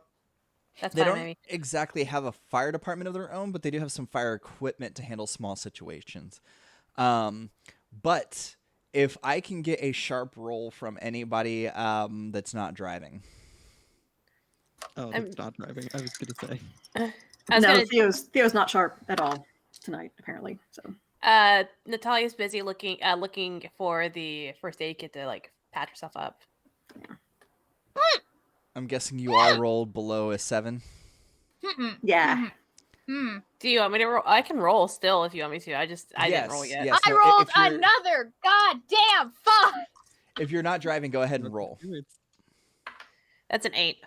that's they fine, don't maybe. exactly have a fire department of their own, but they do have some fire equipment to handle small situations. But if I can get a sharp roll from anybody that's not driving. Oh, that's not driving. I was gonna say. I was No, gonna Theo's not sharp at all tonight, apparently. So Natalia's busy looking for the first aid kit to like patch herself up. I'm guessing you all rolled below a 7. yeah. Do you want me to roll? I can roll still if you want me to. I didn't roll yet. Yes. I No, rolled if you're, another goddamn 5. if you're not driving, go ahead and roll. That's an 8.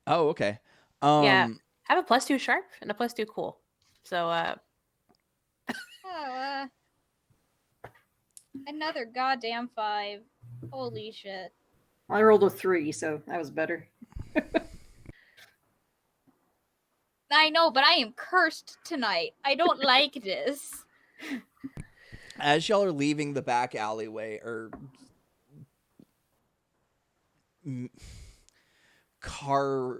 Oh, okay. Yeah. I have a +2 sharp and a +2 cool. So Another goddamn 5. Holy shit. I rolled a 3, so that was better. I know, but I am cursed tonight. I don't like this. As y'all are leaving the back alleyway or car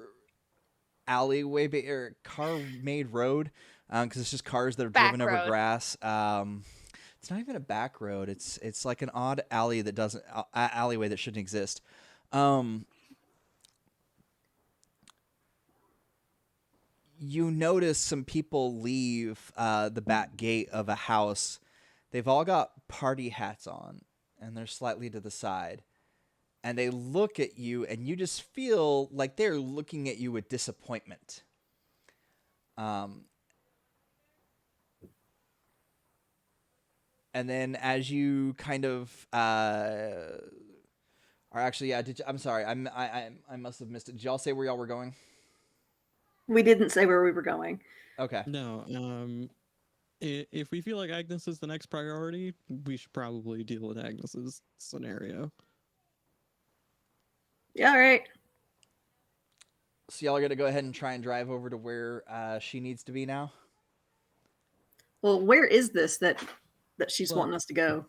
alleyway or car made road, because it's just cars that have Back driven over road. grass. It's not even a back road. It's like an odd alley that doesn't alleyway that shouldn't exist. You notice some people leave the back gate of a house. They've all got party hats on, and they're slightly to the side. And they look at you, and you just feel like they're looking at you with disappointment. And then as you kind of are actually, yeah. I'm sorry. I must have missed it. Did y'all say where y'all were going? We didn't say where we were going. Okay. No. If we feel like Agnes is the next priority, we should probably deal with Agnes's scenario. Yeah, all right. So y'all are gonna go ahead and try and drive over to where she needs to be now. Well, where is this that she's Well, wanting us to go?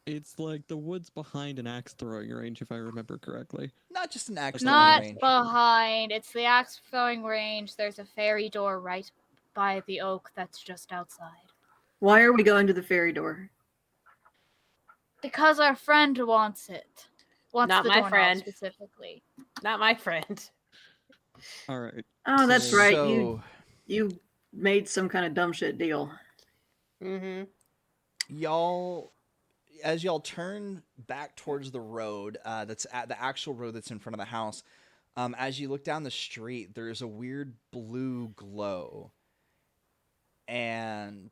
It's like the woods behind an axe throwing range, if I remember correctly. Not just an axe Not range. behind. It's the axe throwing range. There's a fairy door right by the oak that's just outside. Why are we going to the ferry door? Because our friend wants it. Wants Not the my doorknob friend. specifically. not my friend. All right. Oh, that's So- right. So You made some kind of dumb shit deal. Mm-hmm. y'all, as y'all turn back towards the road, that's at the actual road that's in front of the house. As you look down the street, there's a weird blue glow, and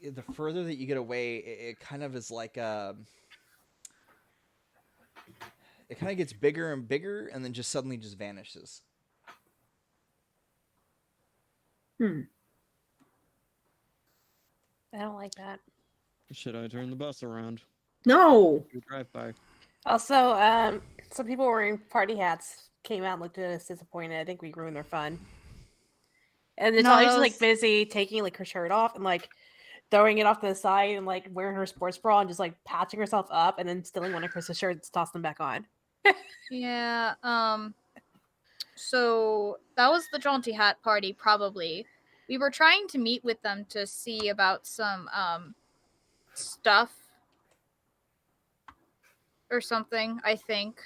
the further that you get away, it kind of is like it kind of gets bigger and bigger, and then just suddenly just vanishes. Hmm. I don't like that. Should I turn the bus around? No. Do a drive by. Also, some people wearing party hats came out and looked at us disappointed. I think we ruined their fun. And Natalia's just like busy taking like her shirt off and like throwing it off to the side and like wearing her sports bra and just like patching herself up and then stealing one of Chris's shirts, tossing them back on. Yeah, so that was the jaunty hat party, probably. We were trying to meet with them to see about some stuff or something, I think.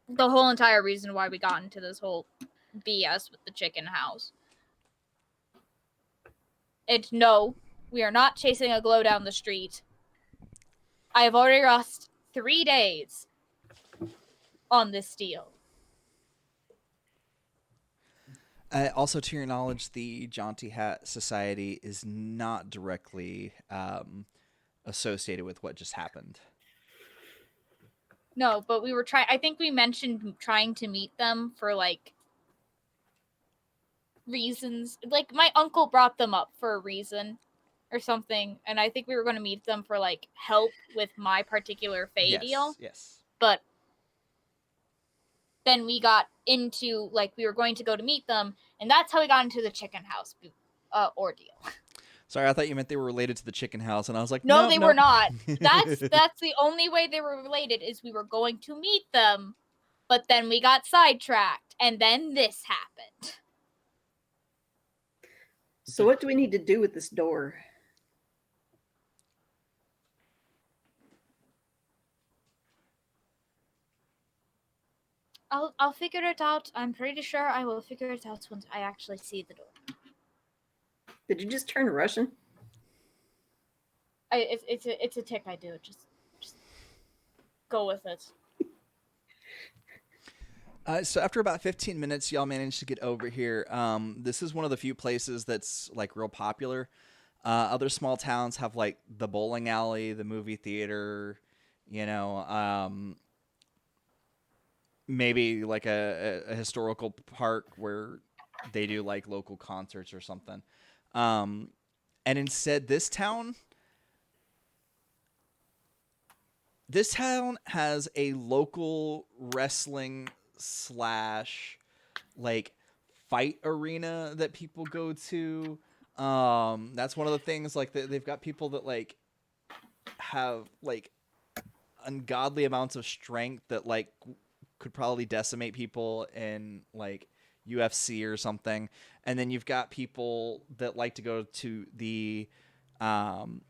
The whole entire reason why we got into this whole BS with the chicken house. And no, we are not chasing a glow down the street. I have already lost 3 days on this deal. Also, to your knowledge, the Jaunty Hat Society is not directly associated with what just happened. No, but we were trying. I think we mentioned trying to meet them for like reasons. Like my uncle brought them up for a reason or something, and I think we were going to meet them for like help with my particular Fae deal. Yes. But then we got into like we were going to go to meet them, and that's how we got into the chicken house ordeal. Sorry, I thought you meant they were related to the chicken house, and I was like, No, no, they were not. That's the only way they were related is we were going to meet them, but then we got sidetracked, and then this happened. So what do we need to do with this door? I'll figure it out. I'm pretty sure I will figure it out once I actually see the door. Did you just turn Russian? It's a tick I do. Just go with it. So after about 15 minutes, y'all managed to get over here. This is one of the few places that's like real popular. Other small towns have like the bowling alley, the movie theater, you know, maybe like a historical park where they do like local concerts or something. Um, and instead, this town has a local wrestling slash like fight arena that people go to. That's one of the things like they've got people that like have like ungodly amounts of strength that like could probably decimate people in like UFC or something. And then you've got people that like to go um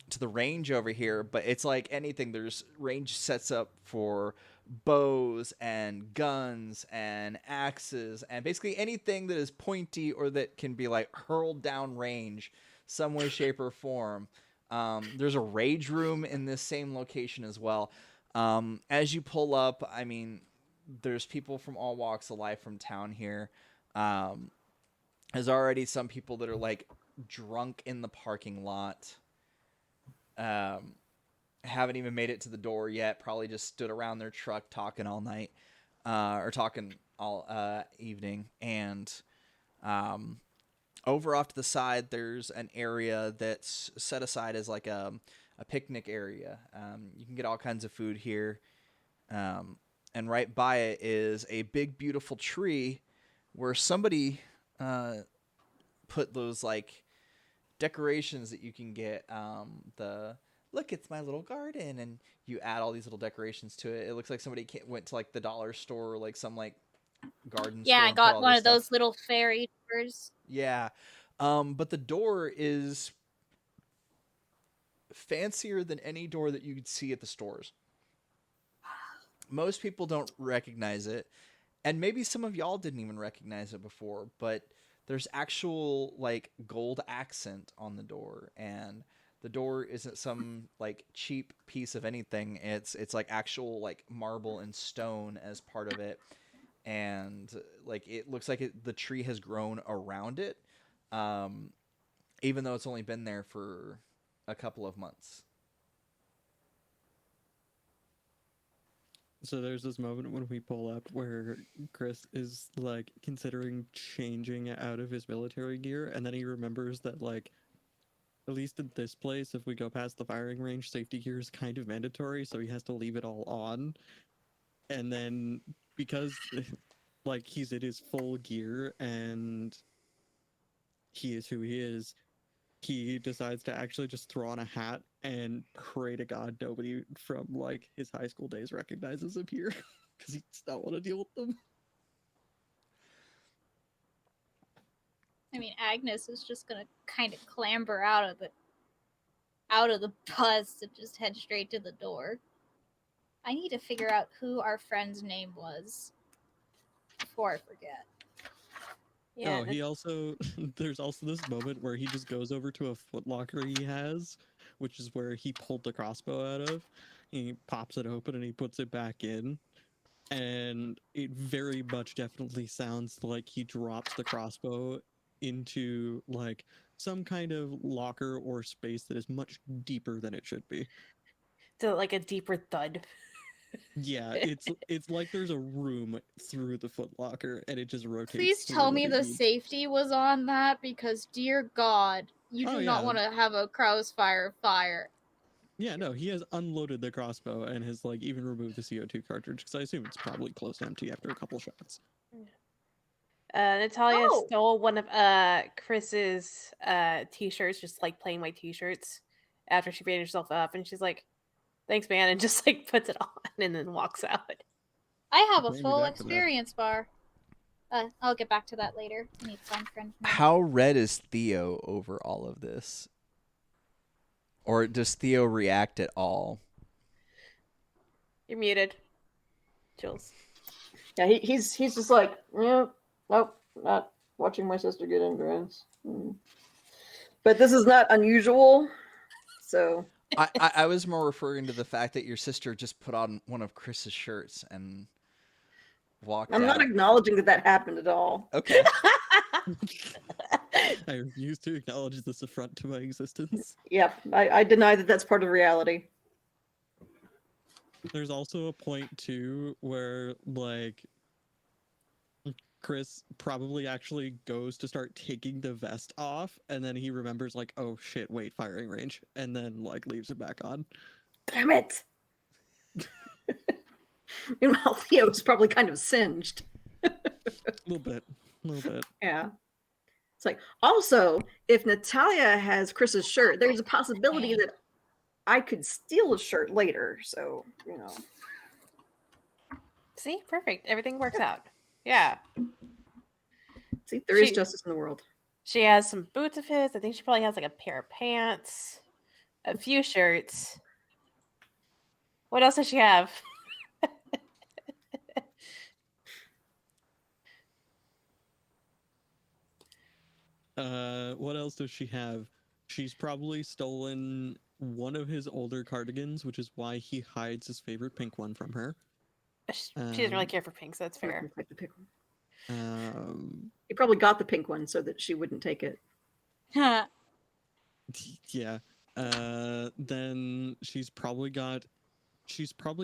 to the range over here, but it's like anything. There's range sets up for bows and guns and axes and basically anything that is pointy or that can be like hurled down range some way, shape, or form. There's a rage room in this same location as well. As you pull up, I mean, there's people from all walks of life from town here. Um, there's already some people that are like drunk in the parking lot. Um, haven't even made it to the door yet. Probably just stood around their truck talking all night, or talking all evening. And um, over off to the side, there's an area that's set aside as like a picnic area. You can get all kinds of food here. And right by it is a big, beautiful tree where somebody put those like decorations that you can get. The look, it's my little garden, and you add all these little decorations to it. It looks like somebody went to like the dollar store or like some like garden Yeah, store I and put got all one this of stuff. those little fairy doors. Yeah. But the door is fancier than any door that you could see at the stores. Most people don't recognize it, and maybe some of y'all didn't even recognize it before, but there's actual like gold accent on the door, and the door isn't some like cheap piece of anything. It's like actual like marble and stone as part of it, and like it looks like the tree has grown around it, um, even though it's only been there for a couple of months. So there's this moment when we pull up where Chris is like considering changing out of his military gear, and then he remembers that like at least in this place, if we go past the firing range, safety gear is kind of mandatory, so he has to leave it all on. And then because like he's in his full gear and he is who he is, he decides to actually just throw on a hat and pray to God nobody from like his high school days recognizes him here because he does not want to deal with them. I mean, Agnes is just gonna kind of clamber out of the bus and just head straight to the door. I need to figure out who our friend's name was before I forget. Yeah. Oh, he also there's also this moment where he just goes over to a footlocker he has, which is where he pulled the crossbow out of. He pops it open and he puts it back in. And it very much definitely sounds like he drops the crossbow into like some kind of locker or space that is much deeper than it should be. So like a deeper thud. Yeah, it's like there's a room through the footlocker and it just rotates. Please through tell what me it the needs. safety was on that because, dear God, you Oh, do not yeah. want to have a crossfire fire. Yeah, no, he has unloaded the crossbow and has like even removed the CO2 cartridge because I assume it's probably close to empty after a couple shots. Natalia Oh. stole one of Chris's t-shirts, just like plain white t-shirts, after she made herself up, and she's like, "Thanks, man," and just like puts it on and then walks out. I have a Maybe full back to that. experience bar. I'll get back to that later. I need to find friend. How red is Theo over all of this? Or does Theo react at all? You're muted, Jules. Yeah, he's just like, yeah, nope, not watching my sister get ingress. But this is not unusual, so I was more referring to the fact that your sister just put on one of Chris's shirts and walked I'm not out. acknowledging that happened at all. Okay. I refuse to acknowledge this affront to my existence. Yep, I deny that that's part of reality. There's also a point too where like Chris probably actually goes to start taking the vest off, and then he remembers like, oh shit, wait, firing range, and then like leaves it back on. Damn it! Meanwhile, Theo's probably kind of singed. A little bit. Yeah. It's like, also, if Natalia has Chris's shirt, there's a possibility that I could steal a shirt later. So, you know. See, perfect. Everything works out. Yeah. See, there is She- justice in the world. She has some boots of his. I think she probably has like a pair of pants, a few shirts. What else does she have? What else does she have? She's probably stolen one of his older cardigans, which is why he hides his favorite pink one from her. She doesn't really care for pink, so that's I fair. can pick the pink one. Um, He probably got the pink one so that she wouldn't take it. yeah. Then she's probably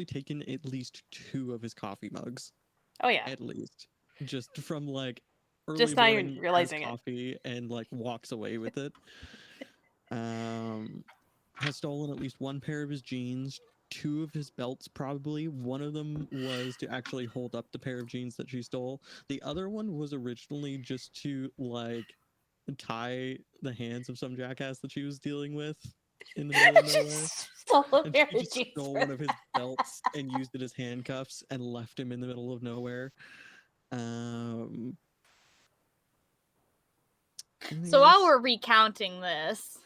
taken at least 2 of his coffee mugs, Oh yeah. at least, just from like early Just not even morning, has realizing it. coffee and like walks away with it. Has stolen at least 1 pair of his jeans, 2 of his belts probably. One of them was to actually hold up the pair of jeans that she stole. The other one was originally just to like tie the hands of some jackass that she was dealing with in the middle of nowhere. Stole a And pair she of just jeans stole for one of his belts and used it as handcuffs and left him in the middle of nowhere. Anything So while else? we're recounting this,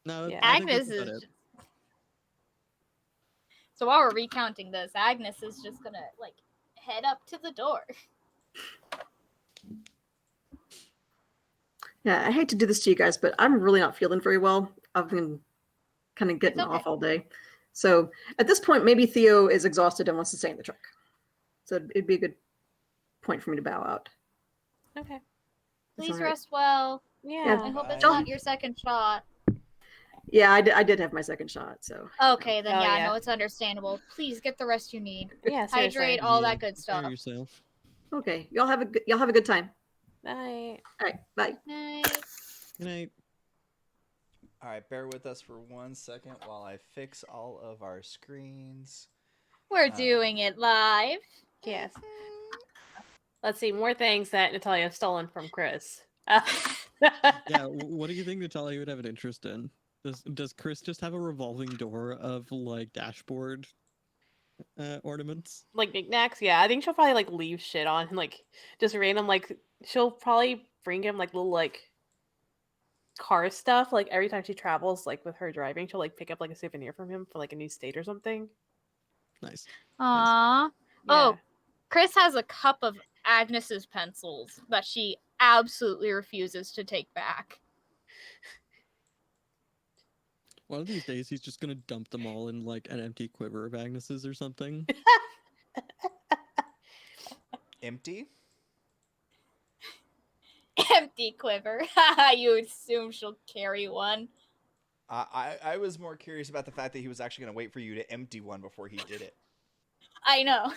No, Yeah. I think Agnes that's about is. it. So while we're recounting this, Agnes is just gonna like head up to the door. Yeah, I hate to do this to you guys, but I'm really not feeling very well. I've been kind of getting okay. off all day. So at this point, maybe Theo is exhausted and wants to stay in the truck. So it'd be a good point for me to bow out. Okay. That's Please all right. rest well. Yeah. I hope it's Bye. not your second shot. Yeah, I did have my second shot. So Okay, then Oh, yeah, yeah. no, it's understandable. Please get the rest you need. Yeah, seriously. Hydrate, all Yeah, that good take care of stuff. yourself. okay, y'all have a good time. Night. All right, bye. Night. Good night. All right, bear with us for 1 second while I fix all of our screens. We're doing it live. Yes. Let's see, more things that Natalia has stolen from Chris. Yeah, what do you think Natalia would have an interest in? Does Chris just have a revolving door of like dashboard ornaments? Like knickknacks? Yeah, I think she'll probably like leave shit on and like just random like she'll probably bring him like little like car stuff. Like every time she travels, like with her driving, she'll like pick up like a souvenir from him for like a new state or something. Nice. Aww. Yeah. Oh, Chris has a cup of Agnes's pencils that she absolutely refuses to take back. One of these days, he's just gonna dump them all in like an empty quiver of Agnes's or something. Empty? Empty quiver. You assume she'll carry one. I was more curious about the fact that he was actually going to wait for you to empty one before he did it. I know.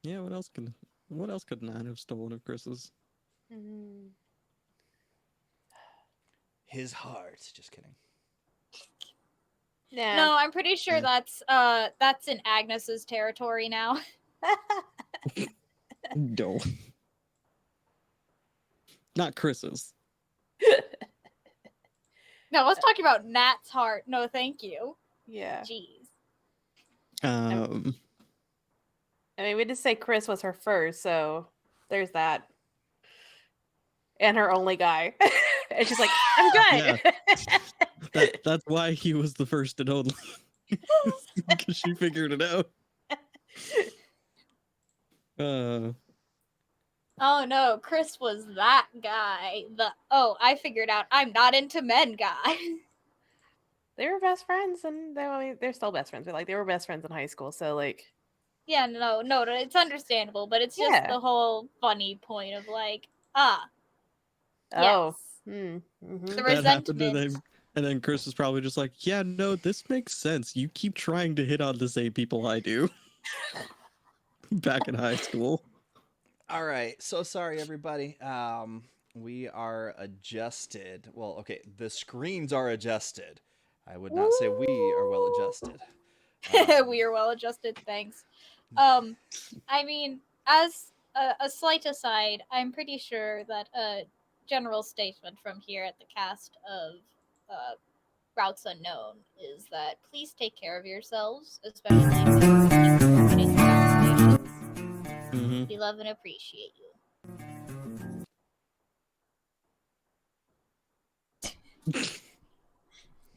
Yeah. What else could Nan have stolen of Chris's? Mhm. His heart. Just kidding. Yeah. No, I'm pretty sure Yeah. that's in Agnes's territory now. No. Not Chris's. No, I was talking about Nat's heart. No, thank you. Yeah. Jeez. Um. I mean, we did say Chris was her first, so there's that. And her only guy. And she's like, I'm good. That's why he was the first and only. Because she figured it out. Oh no, Chris was that guy. I figured out I'm not into men guy. they were best friends, and they're still best friends. But like, they were best friends in high school, so like, Yeah, no, it's understandable, but it's just Yeah. the whole funny point of like, oh, yes, mhm. the That happened to resentment. them. And then Chris is probably just like, yeah, no, this makes sense. You keep trying to hit on the same people I do. Back in high school. All right. So sorry, everybody. We are adjusted. Well, okay, the screens are adjusted. I would not say we are well adjusted. We are well adjusted, thanks. I mean, as a slight aside, I'm pretty sure that a general statement from here at the cast of Routes Unknown is that please take care of yourselves, especially if you're getting vaccinations. Mm-hmm. We love and appreciate you.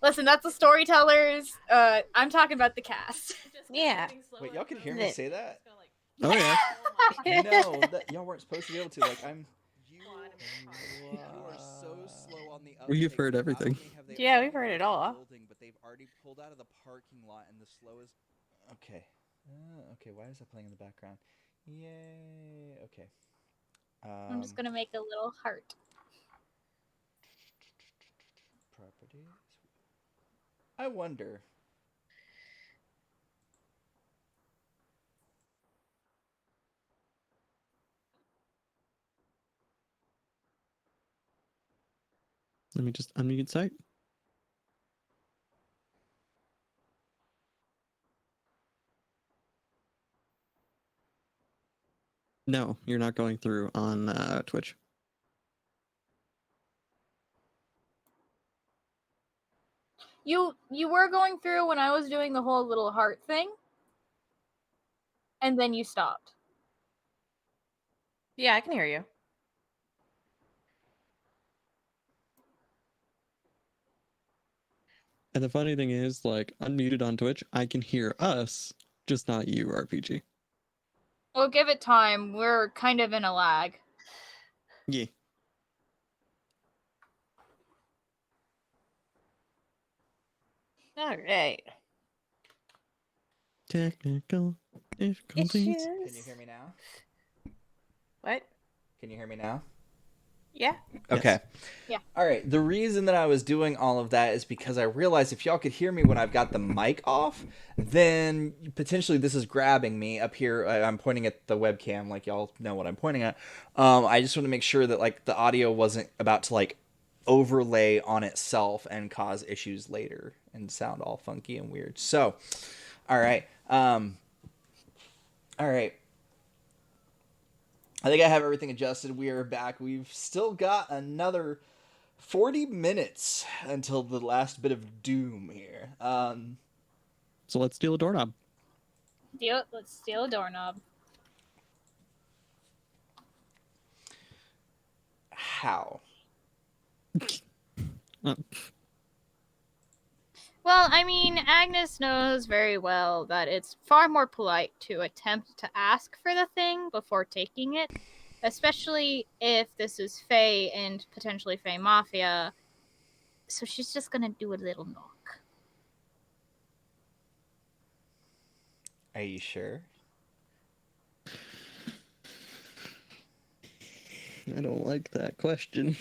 Listen, that's the storytellers. I'm talking about the cast. Yeah. Wait, y'all can hear me say that? Oh yeah. No, that y'all weren't supposed to be able to. Like, I'm. You are so slow on the We've uptake. heard Not everything. only have they Yeah, already we've heard it left the all. Building, but they've already pulled out of the parking lot, and the slow is. Okay. Okay. Why is that playing in the background? Yay. Okay. I'm just gonna make a little heart. Properties. I wonder. Let me just unmute site. No, you're not going through on Twitch. You were going through when I was doing the whole little heart thing, and then you stopped. Yeah, I can hear you. And the funny thing is, like, unmuted on Twitch, I can hear us, just not you, RPG. Well, give it time. We're kind of in a lag. Yeah. All right. Technical difficulties. Can you hear me now? What? Can you hear me now? Yeah. Okay. Yes. Yeah. All right. The reason that I was doing all of that is because I realized if y'all could hear me when I've got the mic off, then potentially this is grabbing me up here. I'm pointing at the webcam, like y'all know what I'm pointing at. I just want to make sure that like the audio wasn't about to like overlay on itself and cause issues later and sound all funky and weird. So, all right. All right. I think I have everything adjusted. We are back. We've still got another 40 minutes until the last bit of doom here. So let's steal a doorknob. Let's steal a doorknob. How? Oh, Well, I mean, Agnes knows very well that it's far more polite to attempt to ask for the thing before taking it, especially if this is Fae and potentially Fae Mafia. So she's just gonna do a little knock. Are you sure? I don't like that question.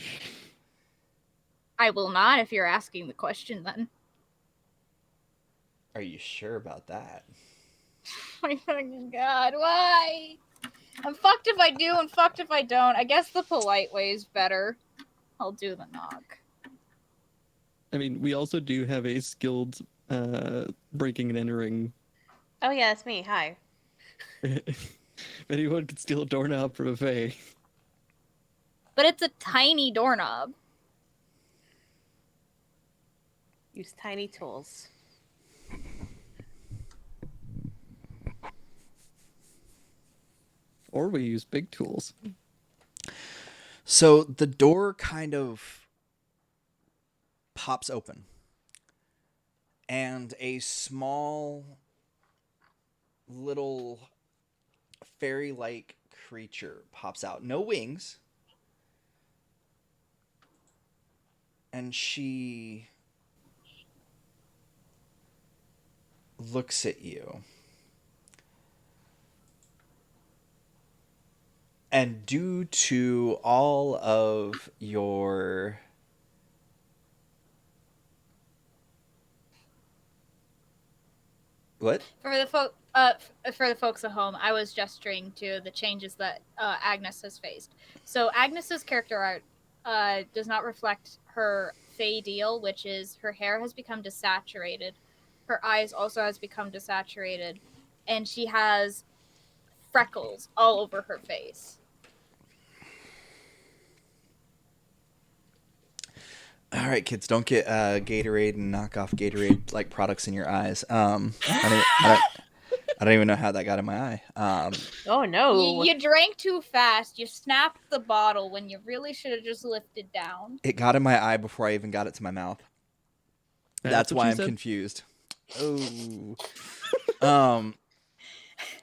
I will not if you're asking the question then. Are you sure about that? My fucking god, why? I'm fucked if I do and fucked if I don't. I guess the polite way is better. I'll do the knock. I mean, we also do have a skilled breaking and entering. Oh yeah, it's me. Hi. If anyone could steal a doorknob from a Fae. But it's a tiny doorknob. Use tiny tools. Or we use big tools. So the door kind of pops open, and a small little fairy-like creature pops out. No wings. And she looks at you. And due to all of your what? For the for the folks at home, I was gesturing to the changes that Agnes has faced. So Agnes's character art does not reflect her Fey deal, which is her hair has become desaturated, her eyes also has become desaturated, and she has freckles all over her face. All right, kids, don't get Gatorade and knockoff Gatorade like products in your eyes. I don't even know how that got in my eye. Oh no! You drank too fast. You snapped the bottle when you really should have just lifted down. It got in my eye before I even got it to my mouth. That's what why she I'm said? confused. Oh.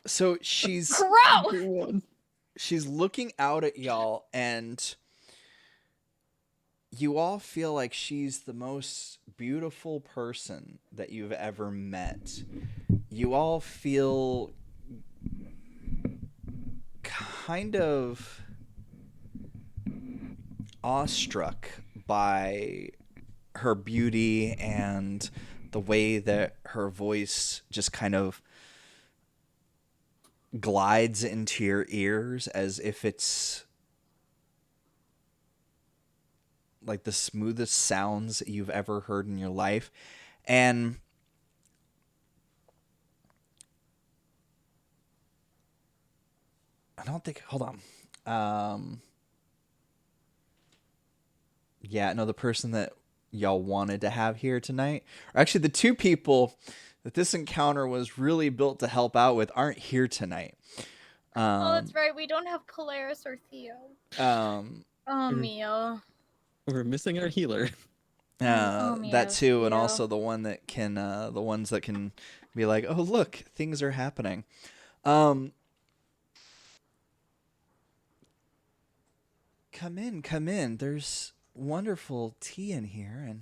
So she's Gross! she's looking out at y'all, and you all feel like she's the most beautiful person that you've ever met. You all feel kind of awestruck by her beauty and the way that her voice just kind of glides into your ears as if it's like the smoothest sounds you've ever heard in your life. And I don't think, hold on. Yeah, no, the person that y'all wanted to have here tonight, or actually the two people that this encounter was really built to help out with, aren't here tonight. Oh, that's right. We don't have Polaris or Theo. Oh, Mio. We're missing our healer. That too, and Theo. also the one that can, the ones that can be like, oh look, things are happening. Come in. There's wonderful tea in here, and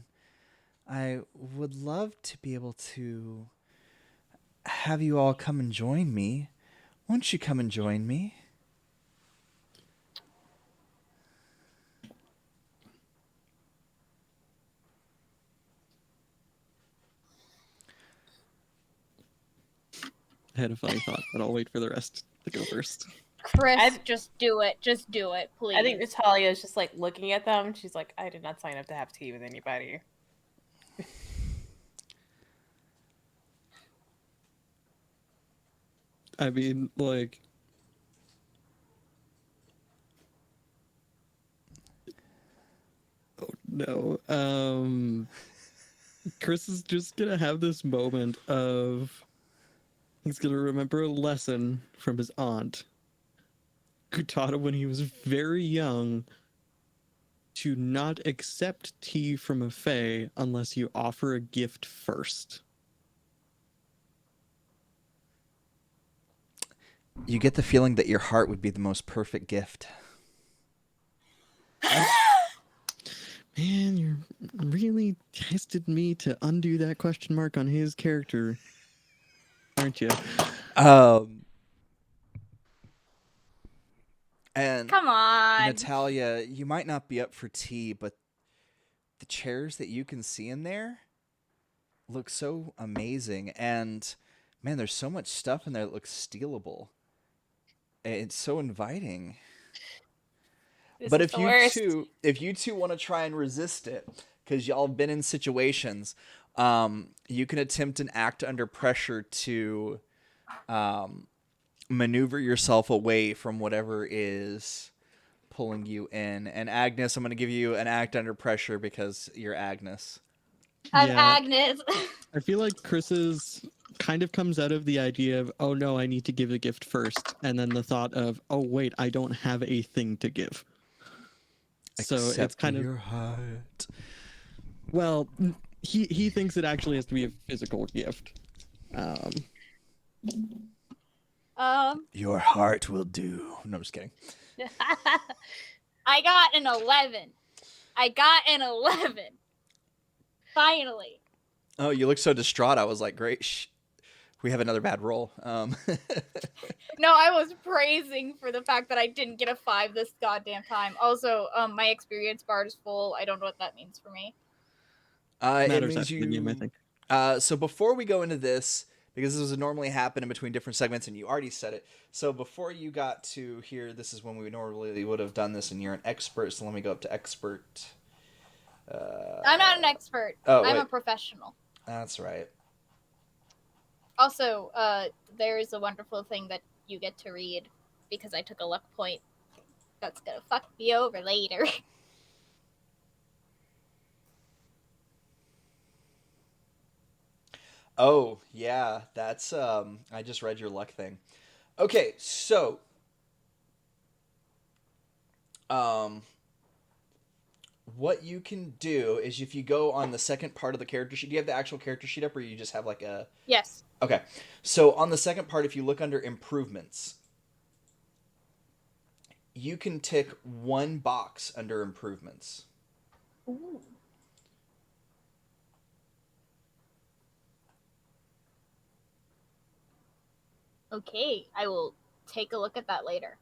I would love to be able to have you all come and join me. Won't you come and join me? I had a funny thought, but I'll wait for the rest to go first. Chris, just do it. Just do it, please. I think Natalia is just like looking at them. She's like, I did not sign up to have tea with anybody. I mean, like, oh no. Chris is just gonna have this moment of he's gonna remember a lesson from his aunt, who taught him when he was very young to not accept tea from a fae unless you offer a gift first. You get the feeling that your heart would be the most perfect gift. Man, you really tested me to undo that question mark on his character, aren't you? And Come on. Natalia, you might not be up for tea, but the chairs that you can see in there look so amazing. And man, there's so much stuff in there that looks stealable. It's so inviting. But if you two want to try and resist it, because y'all have been in situations, you can attempt an act under pressure to maneuver yourself away from whatever is pulling you in. And Agnes, I'm going to give you an act under pressure because you're Agnes. I'm Agnes. I feel like Chris's kind of comes out of the idea of, oh no, I need to give a gift first. And then the thought of, oh wait, I don't have a thing to give. So it's kind of your heart. Well, he thinks it actually has to be a physical gift. Your heart will do. No, I'm just kidding. I got an 11. Finally. Oh, you look so distraught. I was like, great. We have another bad roll. No, I was praising for the fact that I didn't get a 5 this goddamn time. Also, my experience bar is full. I don't know what that means for me. It Matters means after the game, I you. think. So before we go into this, because this would normally happen in between different segments, and you already said it. So before you got to here, this is when we normally would have done this, and you're an expert. So let me go up to expert. I'm not an expert. Oh, I'm wait. a professional. That's right. Also, there is a wonderful thing that you get to read because I took a luck point. That's gonna fuck me over later. Oh yeah, that's I just read your luck thing. Okay, so um, what you can do is if you go on the second part of the character sheet, do you have the actual character sheet up, or you just have like a? Yes. Okay, so on the second part, if you look under improvements, you can tick one box under improvements. Ooh. Okay, I will take a look at that later.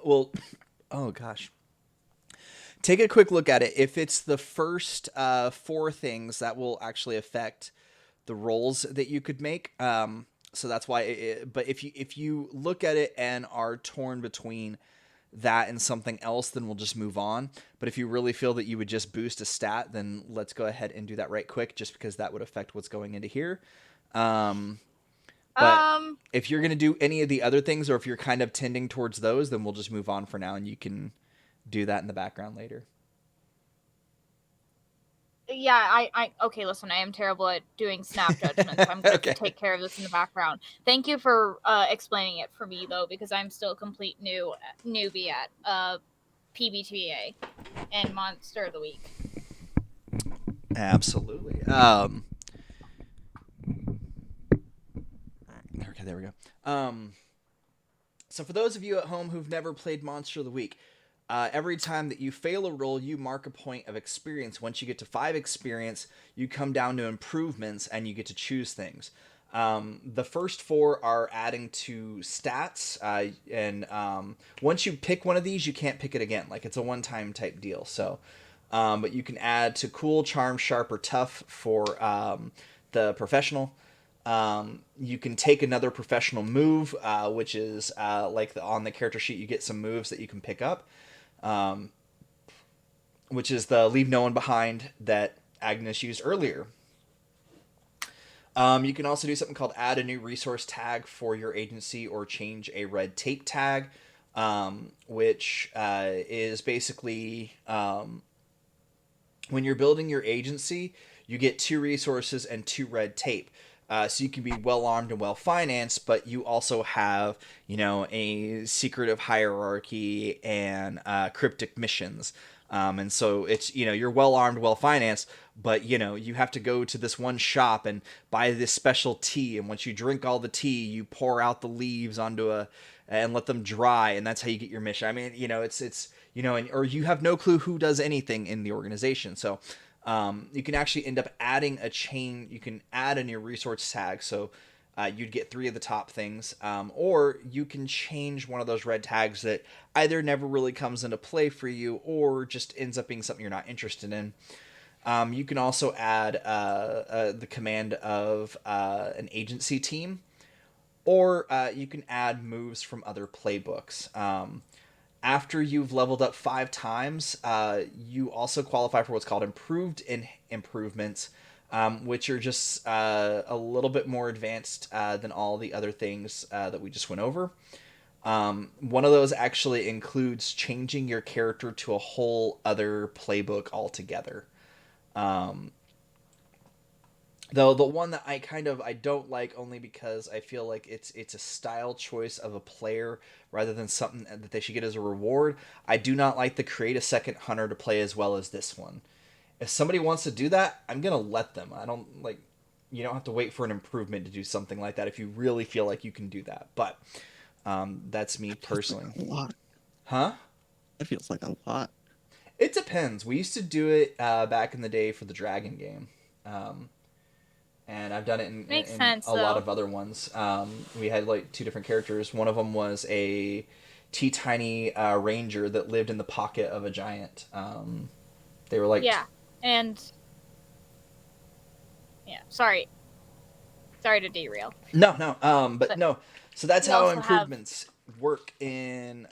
Well, oh gosh. Take a quick look at it. If it's the first 4 things, that will actually affect the rolls that you could make. So that's why. But if you look at it and are torn between that and something else, then we'll just move on. But if you really feel that you would just boost a stat, then let's go ahead and do that right quick, just because that would affect what's going into here. But if you're going to do any of the other things, or if you're kind of tending towards those, then we'll just move on for now, and you can do that in the background later. Yeah, I okay, listen, I am terrible at doing snap judgments. I'm gonna have to take care of this in the background. Thank you for explaining it for me though, because I'm still a complete newbie at PBTA and Monster of the Week. Absolutely. Okay, there we go. So for those of you at home who've never played Monster of the Week, every time that you fail a roll, you mark a point of experience. Once you get to 5 experience, you come down to improvements, and you get to choose things. The first 4 are adding to stats, and once you pick one of these, you can't pick it again. Like, it's a one-time type deal. So, but you can add to cool, charm, sharp, or tough for the professional. You can take another professional move, which is like on the character sheet, you get some moves that you can pick up, which is the leave no one behind that Agnes used earlier. You can also do something called add a new resource tag for your agency, or change a red tape tag, which is basically when you're building your agency, you get 2 resources and 2 red tape. So you can be well armed and well financed, but you also have, a secretive hierarchy and cryptic missions. And so it's, you're well armed, well financed, but you have to go to this one shop and buy this special tea. And once you drink all the tea, you pour out the leaves onto and let them dry. And that's how you get your mission. I mean, or you have no clue who does anything in the organization. So, you can actually end up adding a chain. You can add in your resource tag, so you'd get 3 of the top things, or you can change one of those red tags that either never really comes into play for you, or just ends up being something you're not interested in. You can also add the command of an agency team, or you can add moves from other playbooks. After you've leveled up 5 times, you also qualify for what's called improved improvements, which are just a little bit more advanced than all the other things that we just went over. One of those actually includes changing your character to a whole other playbook altogether. Though the one that I don't like, only because I feel like it's a style choice of a player rather than something that they should get as a reward. I do not like the create a second hunter to play as well as this one. If somebody wants to do that, I'm gonna let them. I don't like. You don't have to wait for an improvement to do something like that if you really feel like you can do that. But that's me personally. Like a lot. Huh? That feels like a lot. It depends. We used to do it back in the day for the Dragon game. and I've done it Makes in sense, a lot though. of other ones. We had like 2 different characters. One of them was a teeny ranger that lived in the pocket of a giant. They were like Yeah, and yeah, sorry to derail. no, but But no. So that's we how also have improvements work in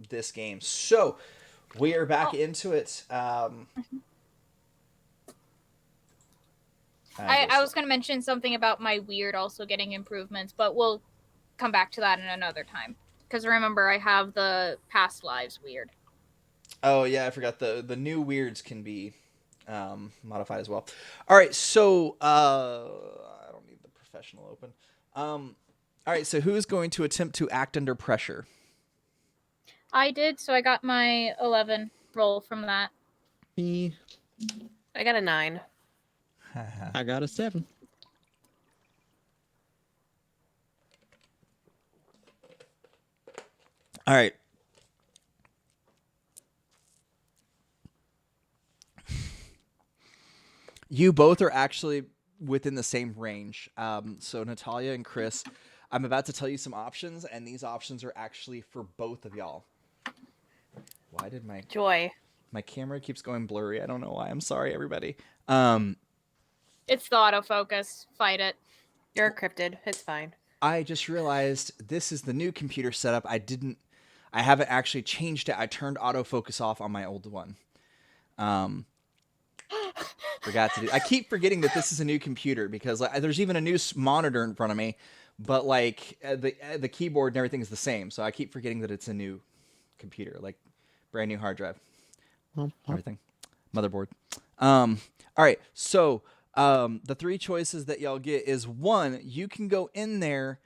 this game. So we are back into it. I was going to mention something about my weird also getting improvements, but we'll come back to that in another time. Because remember, I have the past lives weird. Oh yeah, I forgot the new weirds can be modified as well. All right, so I don't need the professional open. All right, so who is going to attempt to act under pressure? I did, so I got my 11 roll from that. Me, I got a 9. I got a 7. All right. You both are actually within the same range. So Natalia and Chris, I'm about to tell you some options, and these options are actually for both of y'all. Why did my Joy. camera keeps going blurry? I don't know why. I'm sorry, everybody. It's the autofocus. Fight it. You're encrypted. It's fine. I just realized this is the new computer setup. I haven't actually changed it. I turned autofocus off on my old one. Forgot to do. I keep forgetting that this is a new computer because like, there's even a new monitor in front of me, but like the keyboard and everything is the same. So I keep forgetting that it's a new computer, like brand new hard drive, everything, motherboard. All right, so the 3 choices that y'all get is 1, you can go in there,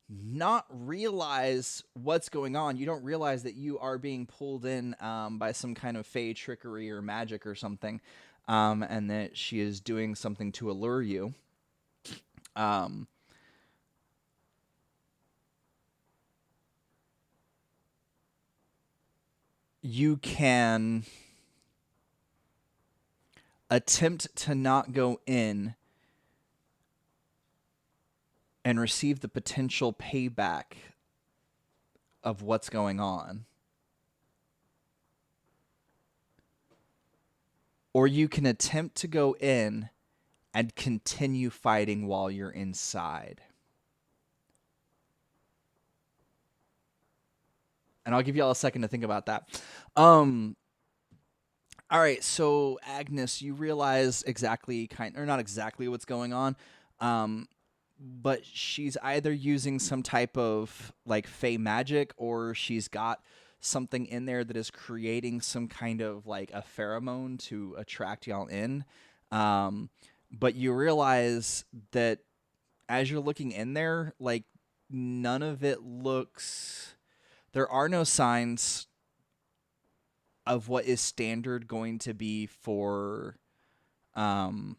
not realize what's going on. You don't realize that you are being pulled in by some kind of fey trickery or magic or something, and that she is doing something to allure you. You can attempt to not go in and receive the potential payback of what's going on. Or you can attempt to go in and continue fighting while you're inside. And I'll give y'all a second to think about that. All right, so Agnes, you realize exactly or not exactly what's going on. But she's either using some type of like fey magic, or she's got something in there that is creating some kind of like a pheromone to attract y'all in. But you realize that as you're looking in there, like none of it looks. There are no signs of what is standard going to be for Fae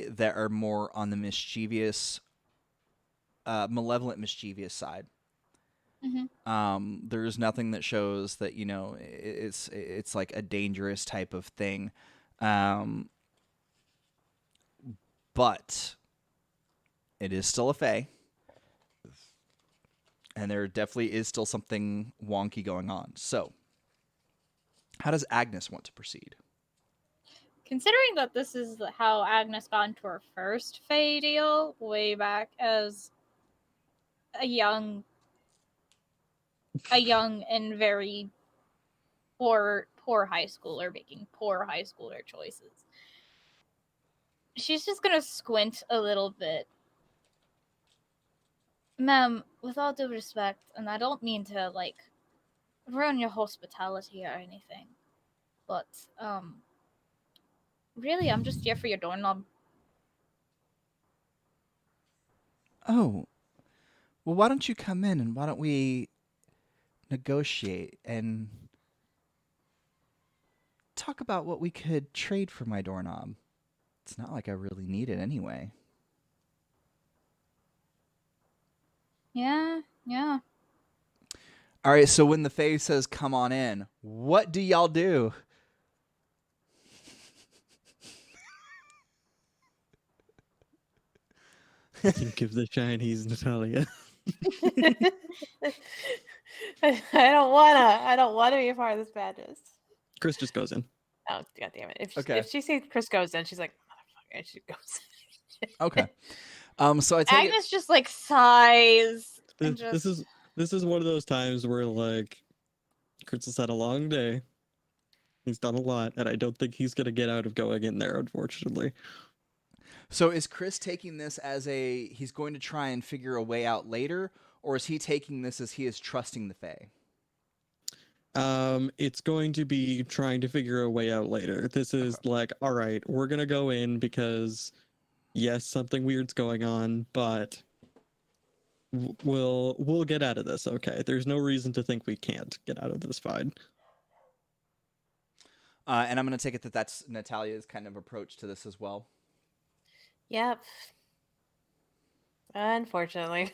that are more on the mischievous, malevolent, mischievous side. Mm-hmm. There's nothing that shows that it's like a dangerous type of thing, but it is still a Fae, and there definitely is still something wonky going on. So, how does Agnes want to proceed? Considering that this is how Agnes got into her first Fae deal way back as a young and very poor high schooler making poor high schooler choices, she's just gonna squint a little bit. Ma'am, with all due respect, and I don't mean to like ruin your hospitality or anything, but really, I'm just here for your doorknob. Oh, well, why don't you come in and why don't we negotiate and talk about what we could trade for my doorknob? It's not like I really need it anyway. Yeah. All right, so when the Fae says, come on in, what do y'all do? Think of the Chinese, Natalia. I don't wanna be a part of this badness. Chris just goes in. Oh, god damn it. Okay. If she sees Chris goes in, she's like, motherfucker, and she goes in. Okay. So I take it. Agnes just like sighs and This just is one of those times where like Chris has had a long day. He's done a lot, and I don't think he's gonna get out of going in there, unfortunately. So is Chris taking this as he's going to try and figure a way out later, or is he taking this as he is trusting the Fae? It's going to be trying to figure a way out later. This is like, all right, we're gonna go in because yes, something weird's going on, but we'll get out of this. Okay, there's no reason to think we can't get out of this fine. And I'm going to take it that that's Natalia's kind of approach to this as well. Yep. Unfortunately.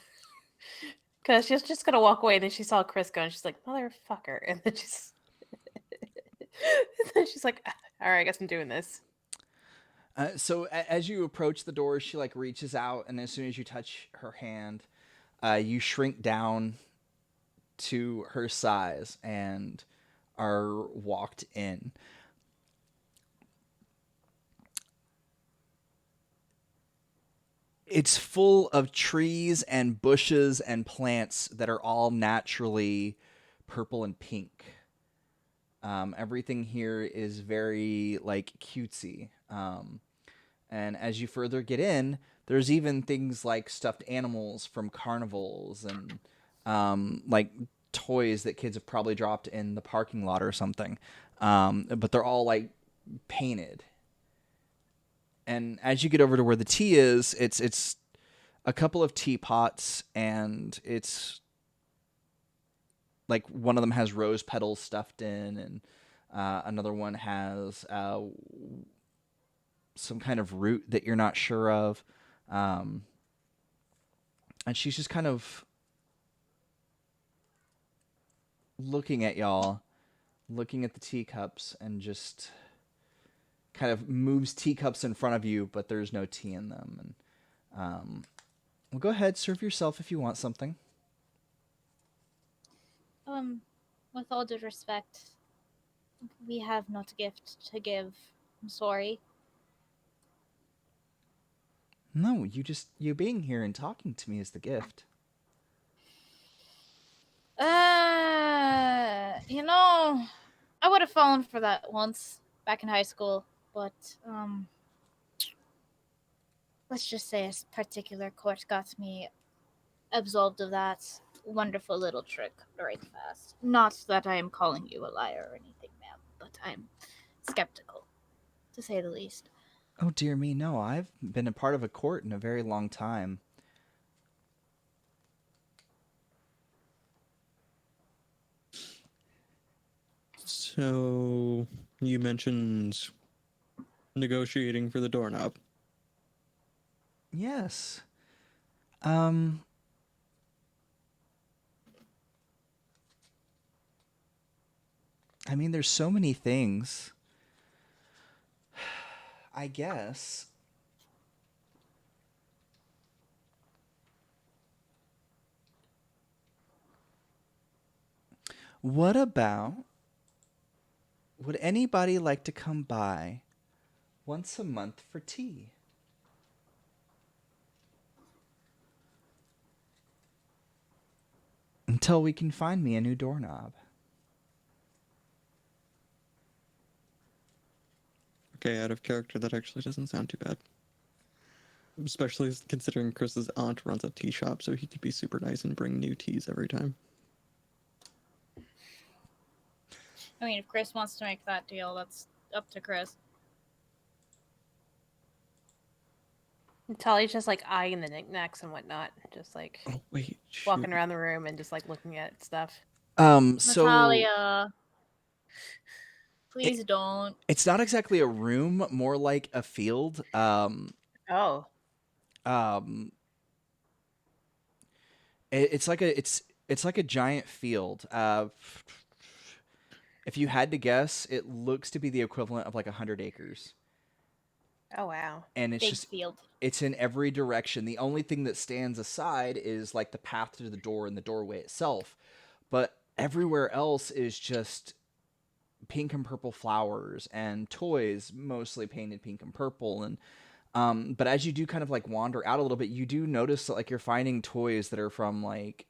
Because she's just going to walk away, and then she saw Chris go, and she's like, motherfucker. And then she's like, all right, I guess I'm doing this. So as you approach the door, she like reaches out, and as soon as you touch her hand, you shrink down to her size and are walked in. It's full of trees and bushes and plants that are all naturally purple and pink. Everything here is very like cutesy. And as you further get in, there's even things like stuffed animals from carnivals and like toys that kids have probably dropped in the parking lot or something. But they're all like painted. And as you get over to where the tea is, it's a couple of teapots, and it's like one of them has rose petals stuffed in, and another one has some kind of root that you're not sure of. And she's just kind of looking at y'all, looking at the teacups, and just kind of moves teacups in front of you, but there's no tea in them. And well, go ahead, serve yourself if you want something. with all due respect, we have not gift to give. I'm sorry. No, you being here and talking to me is the gift. You know, I would have fallen for that once back in high school, but let's just say a particular court got me absolved of that wonderful little trick very fast. Not that I am calling you a liar or anything, ma'am, but I'm skeptical, to say the least. Oh dear me, no, I've been a part of a court in a very long time. So you mentioned negotiating for the doorknob. Yes. I mean, there's so many things. I guess. What about... Would anybody like to come by once a month for tea? Until we can find me a new doorknob. Okay, out of character, that actually doesn't sound too bad. Especially considering Chris's aunt runs a tea shop, so he could be super nice and bring new teas every time. I mean, if Chris wants to make that deal, that's up to Chris. Tali's just like eyeing the knickknacks and whatnot, just like Oh wait, shoot. walking around the room and just like looking at stuff. So Natalia, please don't. it's not exactly a room, more like a field. Oh, It's like a giant field. If you had to guess, it looks to be the equivalent of like 100 acres. Oh wow. And it's Big just field. it's in every direction. The only thing that stands aside is like the path to the door and the doorway itself. But everywhere else is just pink and purple flowers and toys, mostly painted pink and purple. And but as you do kind of like wander out a little bit, you do notice that like you're finding toys that are from like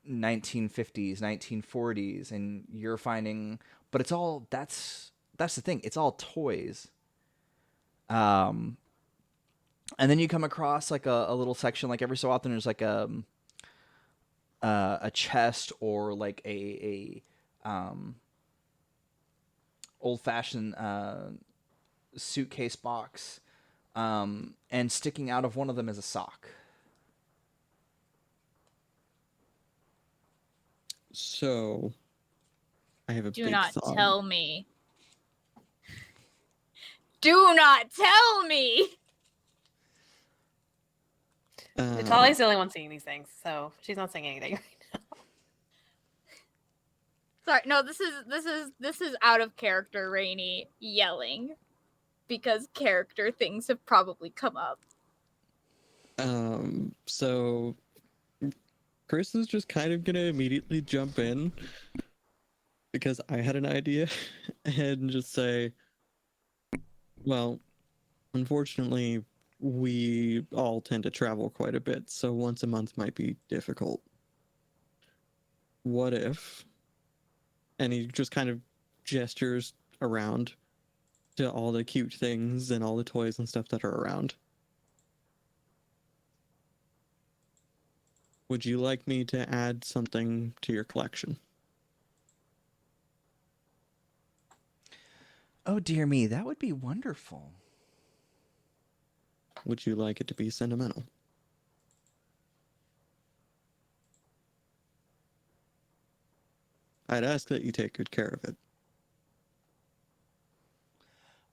1950s, 1940s, and you're finding, but it's all that's the thing. It's all toys. Um, and then you come across like a little section. Like every so often, there's like a chest or like a old fashioned suitcase box, and sticking out of one of them is a sock. So, I have a Do big not thought. tell me. Do not tell me. Natalia's the only one seeing these things, so she's not saying anything. Sorry, no, this is out of character, Rainy yelling, because character things have probably come up. So Chris is just kind of gonna immediately jump in because I had an idea and just say, well, unfortunately, we all tend to travel quite a bit, so once a month might be difficult. What if, and he just kind of gestures around to all the cute things and all the toys and stuff that are around. Would you like me to add something to your collection? Oh dear me, that would be wonderful. Would you like it to be sentimental? I'd ask that you take good care of it.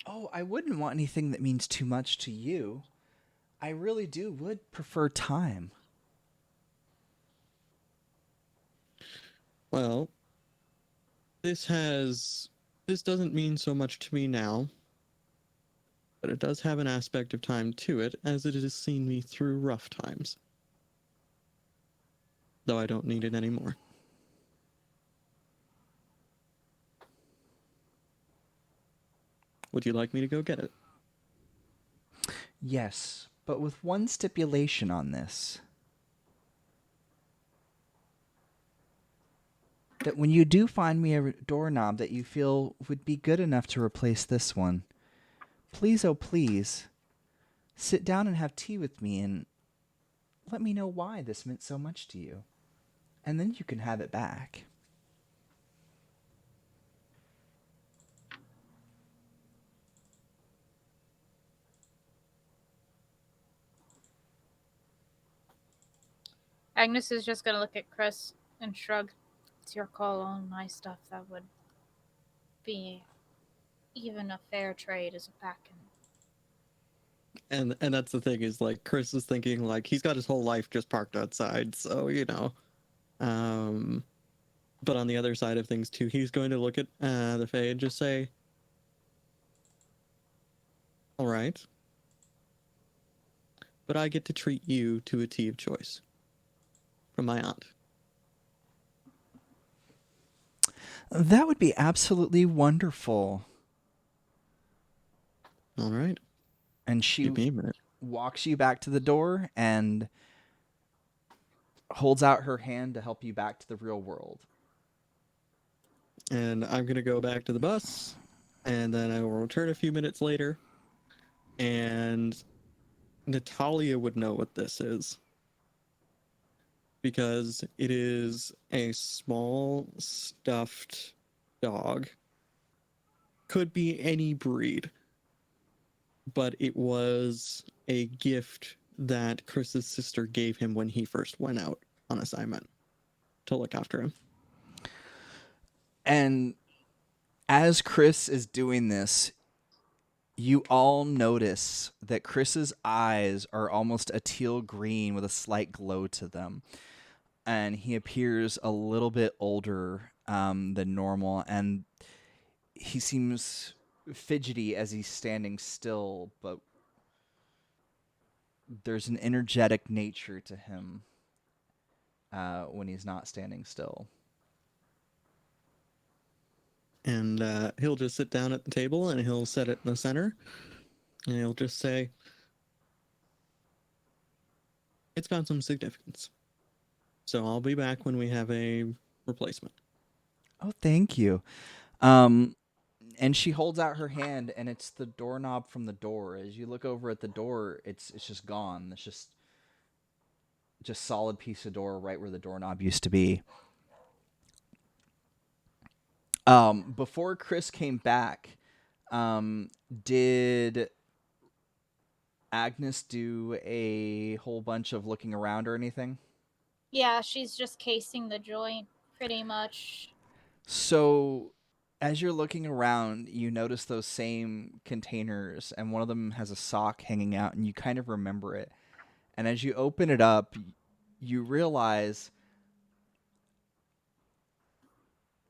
Oh, I wouldn't want anything that means too much to you. I really would prefer time. Well, this doesn't mean so much to me now, but it does have an aspect of time to it, as it has seen me through rough times. Though I don't need it anymore. Would you like me to go get it? Yes, but with one stipulation on this. That when you do find me a doorknob that you feel would be good enough to replace this one, please, oh please, sit down and have tea with me and let me know why this meant so much to you. And then you can have it back. Agnes is just gonna look at Chris and shrug. It's your call on my stuff. That would be even a fair trade as a back end. And that's the thing, is like Chris is thinking like he's got his whole life just parked outside, so you know. But on the other side of things too, he's going to look at the Fae and just say, all right, but I get to treat you to a tea of choice from my aunt. That would be absolutely wonderful. All right. And she Give me a minute. walks you back to the door and holds out her hand to help you back to the real world. And I'm going to go back to the bus, and then I will return a few minutes later, and Natalia would know what this is, because it is a small stuffed dog. Could be any breed, but it was a gift that Chris's sister gave him when he first went out on assignment to look after him. And as Chris is doing this, you all notice that Chris's eyes are almost a teal green with a slight glow to them. And he appears a little bit older than normal. And he seems fidgety as he's standing still, but there's an energetic nature to him when he's not standing still. And he'll just sit down at the table and he'll set it in the center. And he'll just say, it's got some significance. So I'll be back when we have a replacement. Oh, thank you. And she holds out her hand, and it's the doorknob from the door. As you look over at the door, it's just gone. It's just solid piece of door right where the doorknob used to be. Before Chris came back, did Agnes do a whole bunch of looking around or anything? Yeah, she's just casing the joint pretty much. So as you're looking around, you notice those same containers, and one of them has a sock hanging out, and you kind of remember it. And as you open it up, you realize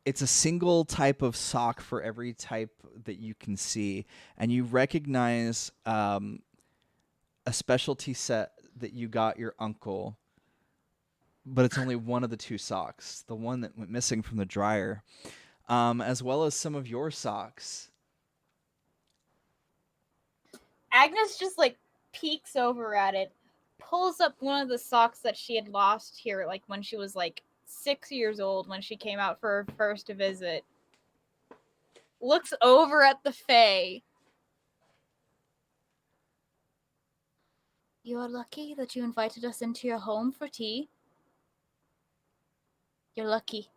it's a single type of sock for every type that you can see. And you recognize a specialty set that you got your uncle, but it's only one of the two socks, the one that went missing from the dryer, as well as some of your socks. Agnes just like peeks over at it, pulls up one of the socks that she had lost here, like when she was like 6 years old, when she came out for her first visit. Looks over at the Fae. You are lucky that you invited us into your home for tea. You're lucky.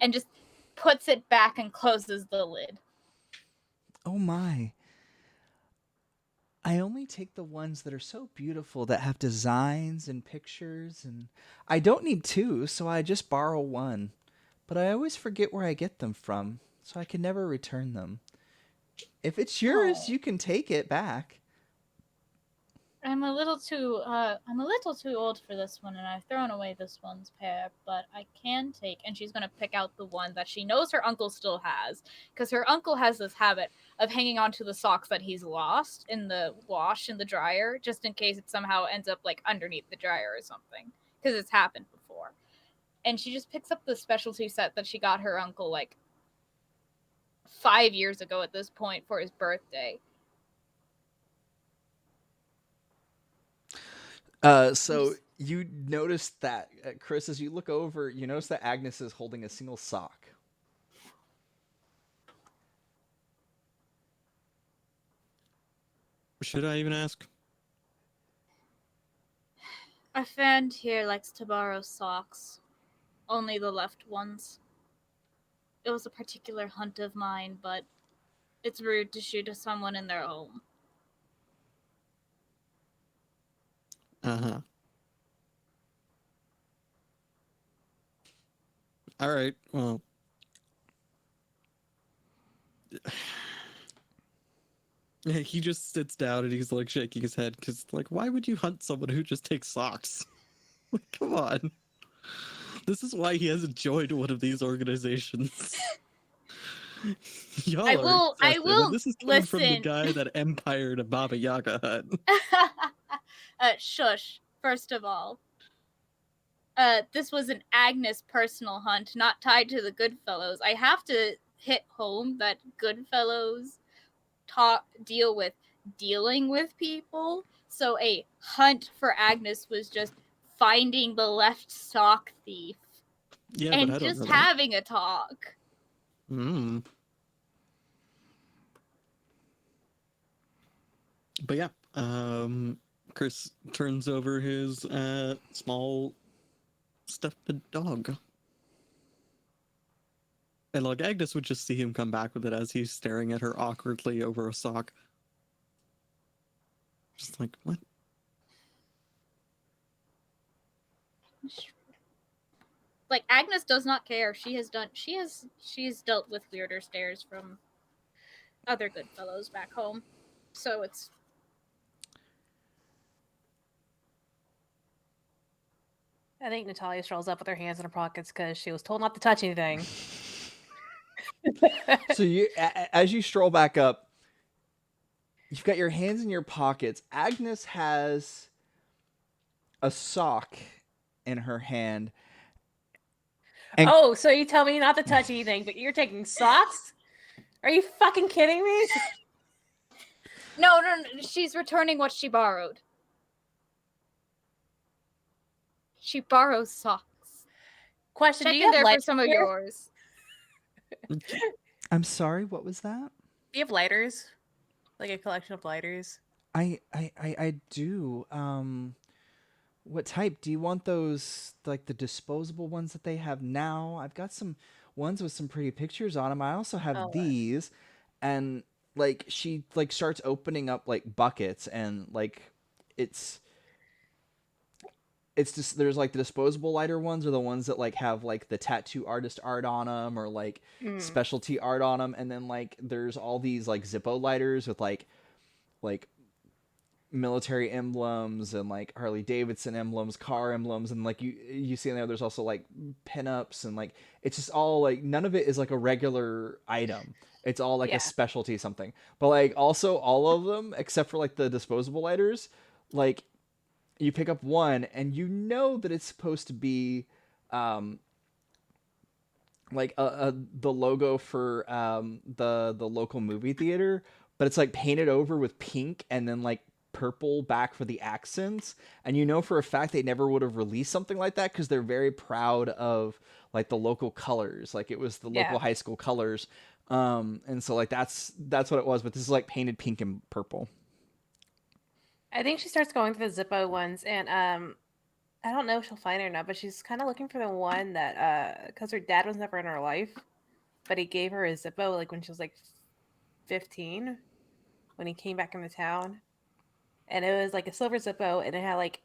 And just puts it back and closes the lid. Oh my. I only take the ones that are so beautiful, that have designs and pictures, and I don't need two, so I just borrow one. But I always forget where I get them from, so I can never return them. If it's yours, you can take it back. I'm a little too old for this one, and I've thrown away this one's pair, but I can take, and she's gonna pick out the one that she knows her uncle still has, because her uncle has this habit of hanging on to the socks that he's lost in the wash in the dryer, just in case it somehow ends up like underneath the dryer or something, because it's happened before. And she just picks up the specialty set that she got her uncle like 5 years ago at this point for his birthday. So you notice that, Chris, as you look over, you notice that Agnes is holding a single sock. Should I even ask? A friend here likes to borrow socks. Only the left ones. It was a particular hunt of mine, but it's rude to shoot at someone in their home. Uh-huh. All right, well. He just sits down and he's like shaking his head because, like, why would you hunt someone who just takes socks? Like, come on. This is why he hasn't joined one of these organizations. Y'all I are will excessive, and this is coming from the listen. guy that empired a Baba Yaga hut. Shush, first of all. This was an Agnes personal hunt, not tied to the Goodfellows. I have to hit home that Goodfellows deal with dealing with people. So a hunt for Agnes was just finding the left sock thief. Yeah, and but I don't just know that. having a talk. But yeah, Chris turns over his small stuffed dog. And like Agnes would just see him come back with it as he's staring at her awkwardly over a sock. Just like, what? Like Agnes does not care. She's dealt with weirder stares from other Goodfellows back home. So it's I think Natalia strolls up with her hands in her pockets because she was told not to touch anything. So as you stroll back up, you've got your hands in your pockets. Agnes has a sock in her hand. And Oh, so you tell me not to touch anything, but you're taking socks? Are you fucking kidding me? No, she's returning what she borrowed. She borrows socks. Question: Check Do in you have there for lighters? some of yours. I'm sorry, what was that? Do you have lighters? Like a collection of lighters? I do. What type? Do you want those, like the disposable ones that they have now? I've got some ones with some pretty pictures on them. I also have Oh, these, and like she like starts opening up like buckets, and like it's just there's like the disposable lighter ones are the ones that like have like the tattoo artist art on them or like specialty art on them, and then like there's all these like Zippo lighters with like military emblems and like Harley Davidson emblems, car emblems, and like you see in there's also like pinups, and like it's just all like none of it is like a regular item. It's all like yeah. a specialty something. But like also all of them except for like the disposable lighters, like you pick up one and you know that it's supposed to be like the logo for the local movie theater, but it's like painted over with pink and then like purple back for the accents, and you know for a fact they never would have released something like that because they're very proud of like the local colors, like it was the local high school colors, and so like that's what it was, but this is like painted pink and purple. I think she starts going through the Zippo ones, and I don't know if she'll find it or not, but she's kind of looking for the one that because her dad was never in her life, but he gave her a Zippo like when she was like 15, when he came back into town, and it was like a silver Zippo, and it had like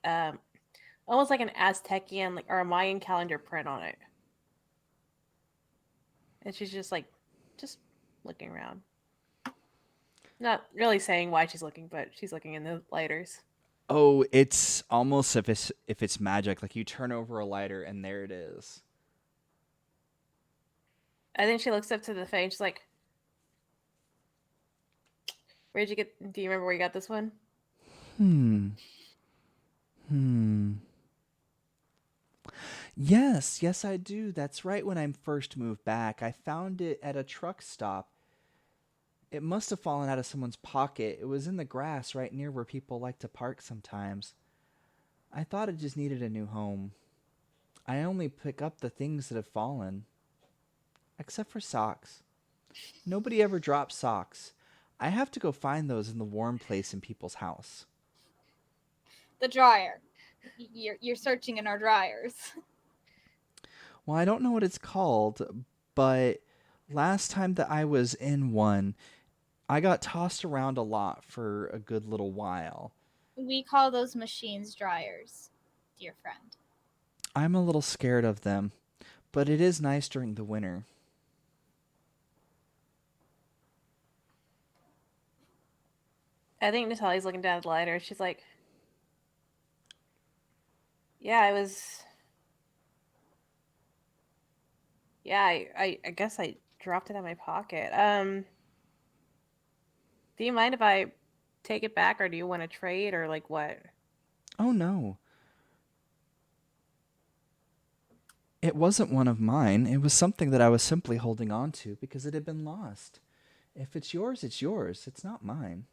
almost like an Aztecian like or a Mayan calendar print on it, and she's just looking around, not really saying why she's looking, but she's looking in the lighters. Oh, it's almost if it's magic, like you turn over a lighter and there it is. I think she looks up to the Fae and she's like, "Where'd you get? Do you remember where you got this one?" Yes, I do. That's right. When I first moved back, I found it at a truck stop. It must have fallen out of someone's pocket. It was in the grass right near where people like to park sometimes. I thought it just needed a new home. I only pick up the things that have fallen. Except for socks. Nobody ever drops socks. I have to go find those in the warm place in people's house. The dryer. You're searching in our dryers. Well, I don't know what it's called, but last time that I was in one, I got tossed around a lot for a good little while. We call those machines dryers, dear friend. I'm a little scared of them, but it is nice during the winter. I think Natalia's looking down at the lighter. She's like, "Yeah, I was. Yeah, I guess I dropped it in my pocket. Do you mind if I take it back, or do you want to trade, or like what?" Oh no. It wasn't one of mine. It was something that I was simply holding on to because it had been lost. If it's yours, it's yours. It's not mine.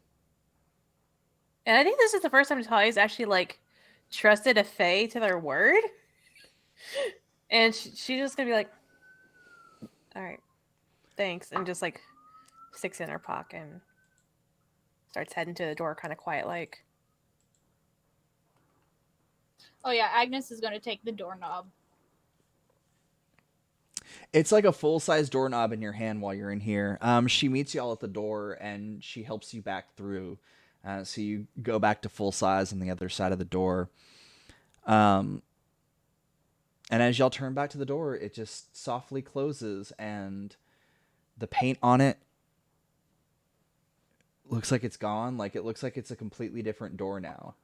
And I think this is the first time Natalia's actually like trusted a Fae to their word, and she's just gonna be like, "All right, thanks," and just like sticks it in her pocket and starts heading to the door, kind of quiet like. Oh yeah, Agnes is going to take the doorknob. It's like a full-size doorknob in your hand while you're in here. She meets you all at the door and she helps you back through. So you go back to full size on the other side of the door. And as y'all turn back to the door, it just softly closes, and the paint on it looks like it's gone. Like it looks like it's a completely different door now.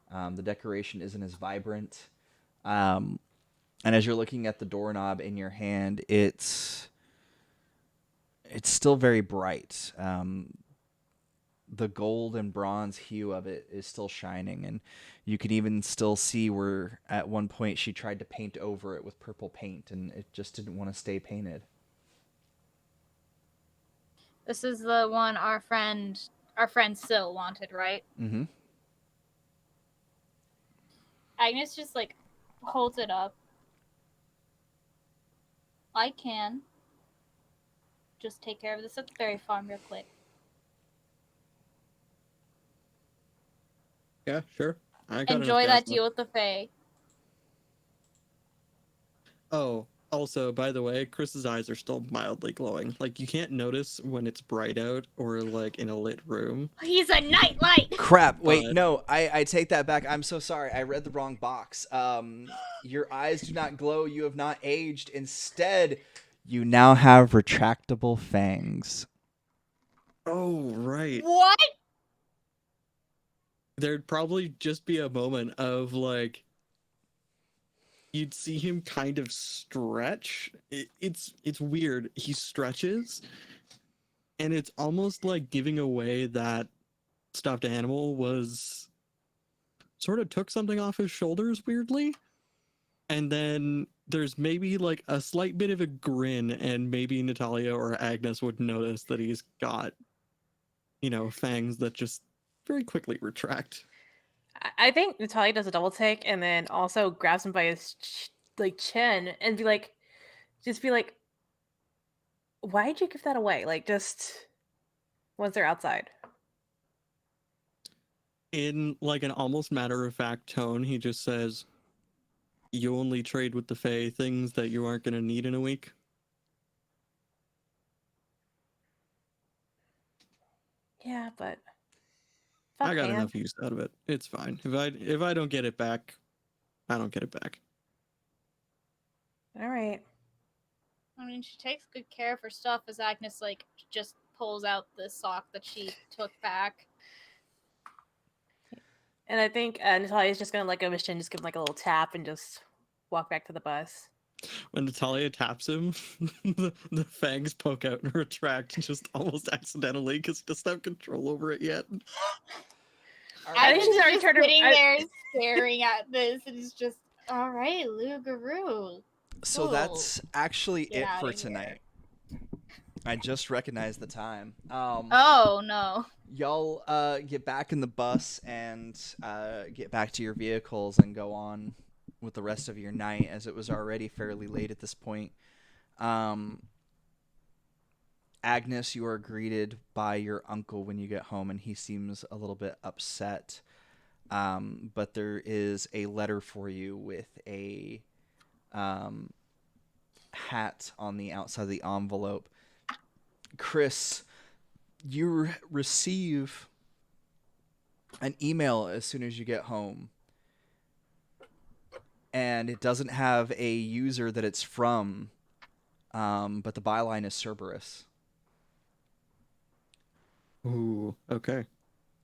The decoration isn't as vibrant. And as you're looking at the doorknob in your hand, it's it's still very bright. The gold and bronze hue of it is still shining, and you can even still see where at one point she tried to paint over it with purple paint, and it just didn't want to stay painted. This is the one our friend Syl wanted, right? Mm-hmm. Agnes just like holds it up. I can just take care of this at the berry farm real quick. Yeah, sure. I got Enjoy enough that gas deal with the Fae. Oh, also, by the way, Chris's eyes are still mildly glowing. Like, you can't notice when it's bright out or, like, in a lit room. He's a nightlight! Crap. Wait, But- no, I take that back. I'm so sorry. I read the wrong box. Your eyes do not glow. You have not aged. Instead, you now have retractable fangs. Oh, right. What? There'd probably just be a moment of, like, you'd see him kind of stretch. It's weird. He stretches, and it's almost like giving away that stuffed animal was sort of took something off his shoulders weirdly. And then there's maybe like a slight bit of a grin, and maybe Natalia or Agnes would notice that he's got, fangs that just very quickly retract. I think Natalia does a double take and then also grabs him by his chin and be like, why'd you give that away? Like, just once they're outside. In like an almost matter-of-fact tone, he just says, "You only trade with the Fae things that you aren't going to need in a week." Yeah, but I got man. enough use out of it. It's fine. If I don't get it back, I don't get it back. All right. I mean, she takes good care of her stuff as Agnes, like, just pulls out the sock that she took back. And I think Natalia's just going to let go of his chin, just give him like a little tap and just walk back to the bus. When Natalia taps him, the fangs poke out and retract just almost accidentally because he doesn't have control over it yet. I think Agnes she's is already just turned her- sitting I- there staring at this, and it's just, all right, Lugaroo. So Cool. that's actually Get it for outta here. tonight. I just recognized the time. Oh, no. Y'all get back in the bus and get back to your vehicles and go on with the rest of your night, as it was already fairly late at this point. Agnes, you are greeted by your uncle when you get home, and he seems a little bit upset. But there is a letter for you with a hat on the outside of the envelope. Chris, you receive an email as soon as you get home, and it doesn't have a user that it's from, but the byline is Cerberus. Ooh, okay.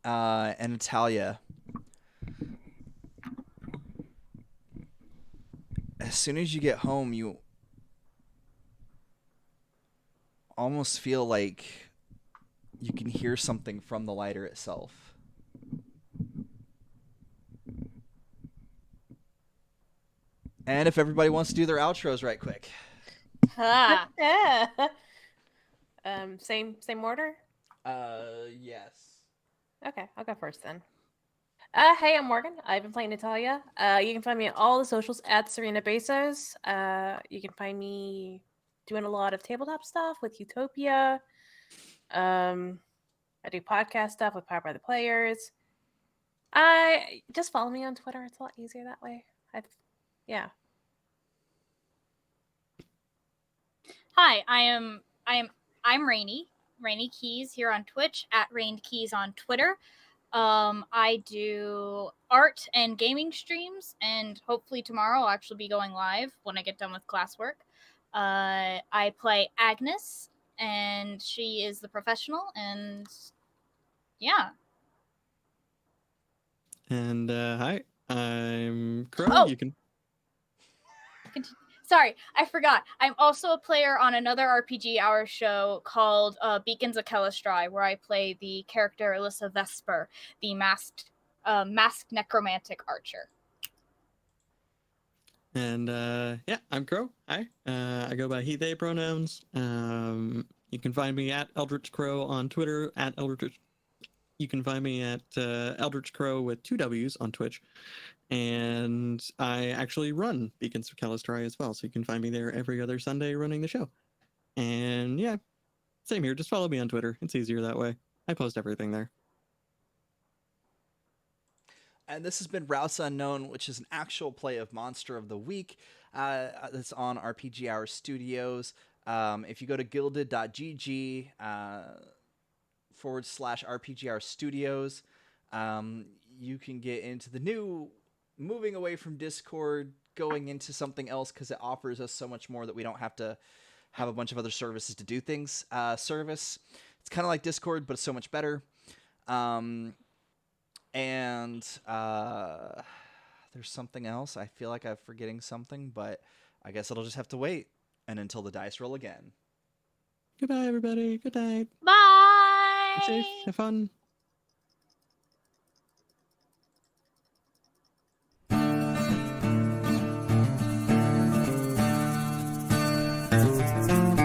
And Natalia, as soon as you get home, you almost feel like you can hear something from the lighter itself. And if everybody wants to do their outros right quick. Ha. Yeah. Same order? Yes. Okay, I'll go first then. Hey, I'm Morgan. I've been playing Natalia. You can find me on all the socials at Serena Bezos. You can find me doing a lot of tabletop stuff with Utopia. I do podcast stuff with Powered by the Players. I just follow me on Twitter. It's a lot easier that way. Yeah. Hi, I'm Rainy Keys here on Twitch, at Rained Keys on Twitter. I do art and gaming streams, and hopefully tomorrow I'll actually be going live when I get done with classwork. I play Agnes, and she is the professional, and yeah. And hi, I'm Crow. Oh. You can Sorry, I forgot. I'm also a player on another RPG Hour show called Beacons of Calistri, where I play the character Alyssa Vesper, the masked necromantic archer. And yeah, I'm Crow. Hi. I go by he, they pronouns. You can find me at Eldritch Crow on Twitter, at Eldritch. You can find me at Eldritch Crow with 2 W's on Twitch. And I actually run Beacons of Calistri as well. So you can find me there every other Sunday running the show. And yeah, same here. Just follow me on Twitter. It's easier that way. I post everything there. And this has been Routes Unknown, which is an actual play of Monster of the Week. That's on RPGHour Studios. If you go to gilded.gg /RPGHour Studios, you can get into the new, moving away from Discord, going into something else because it offers us so much more that we don't have to have a bunch of other services to do things. Service. It's kind of like Discord, but it's so much better. And there's something else. I feel like I'm forgetting something, but I guess it'll just have to wait and until the dice roll again. Goodbye, everybody. Good night. Bye. Be safe. Have fun. Thank you.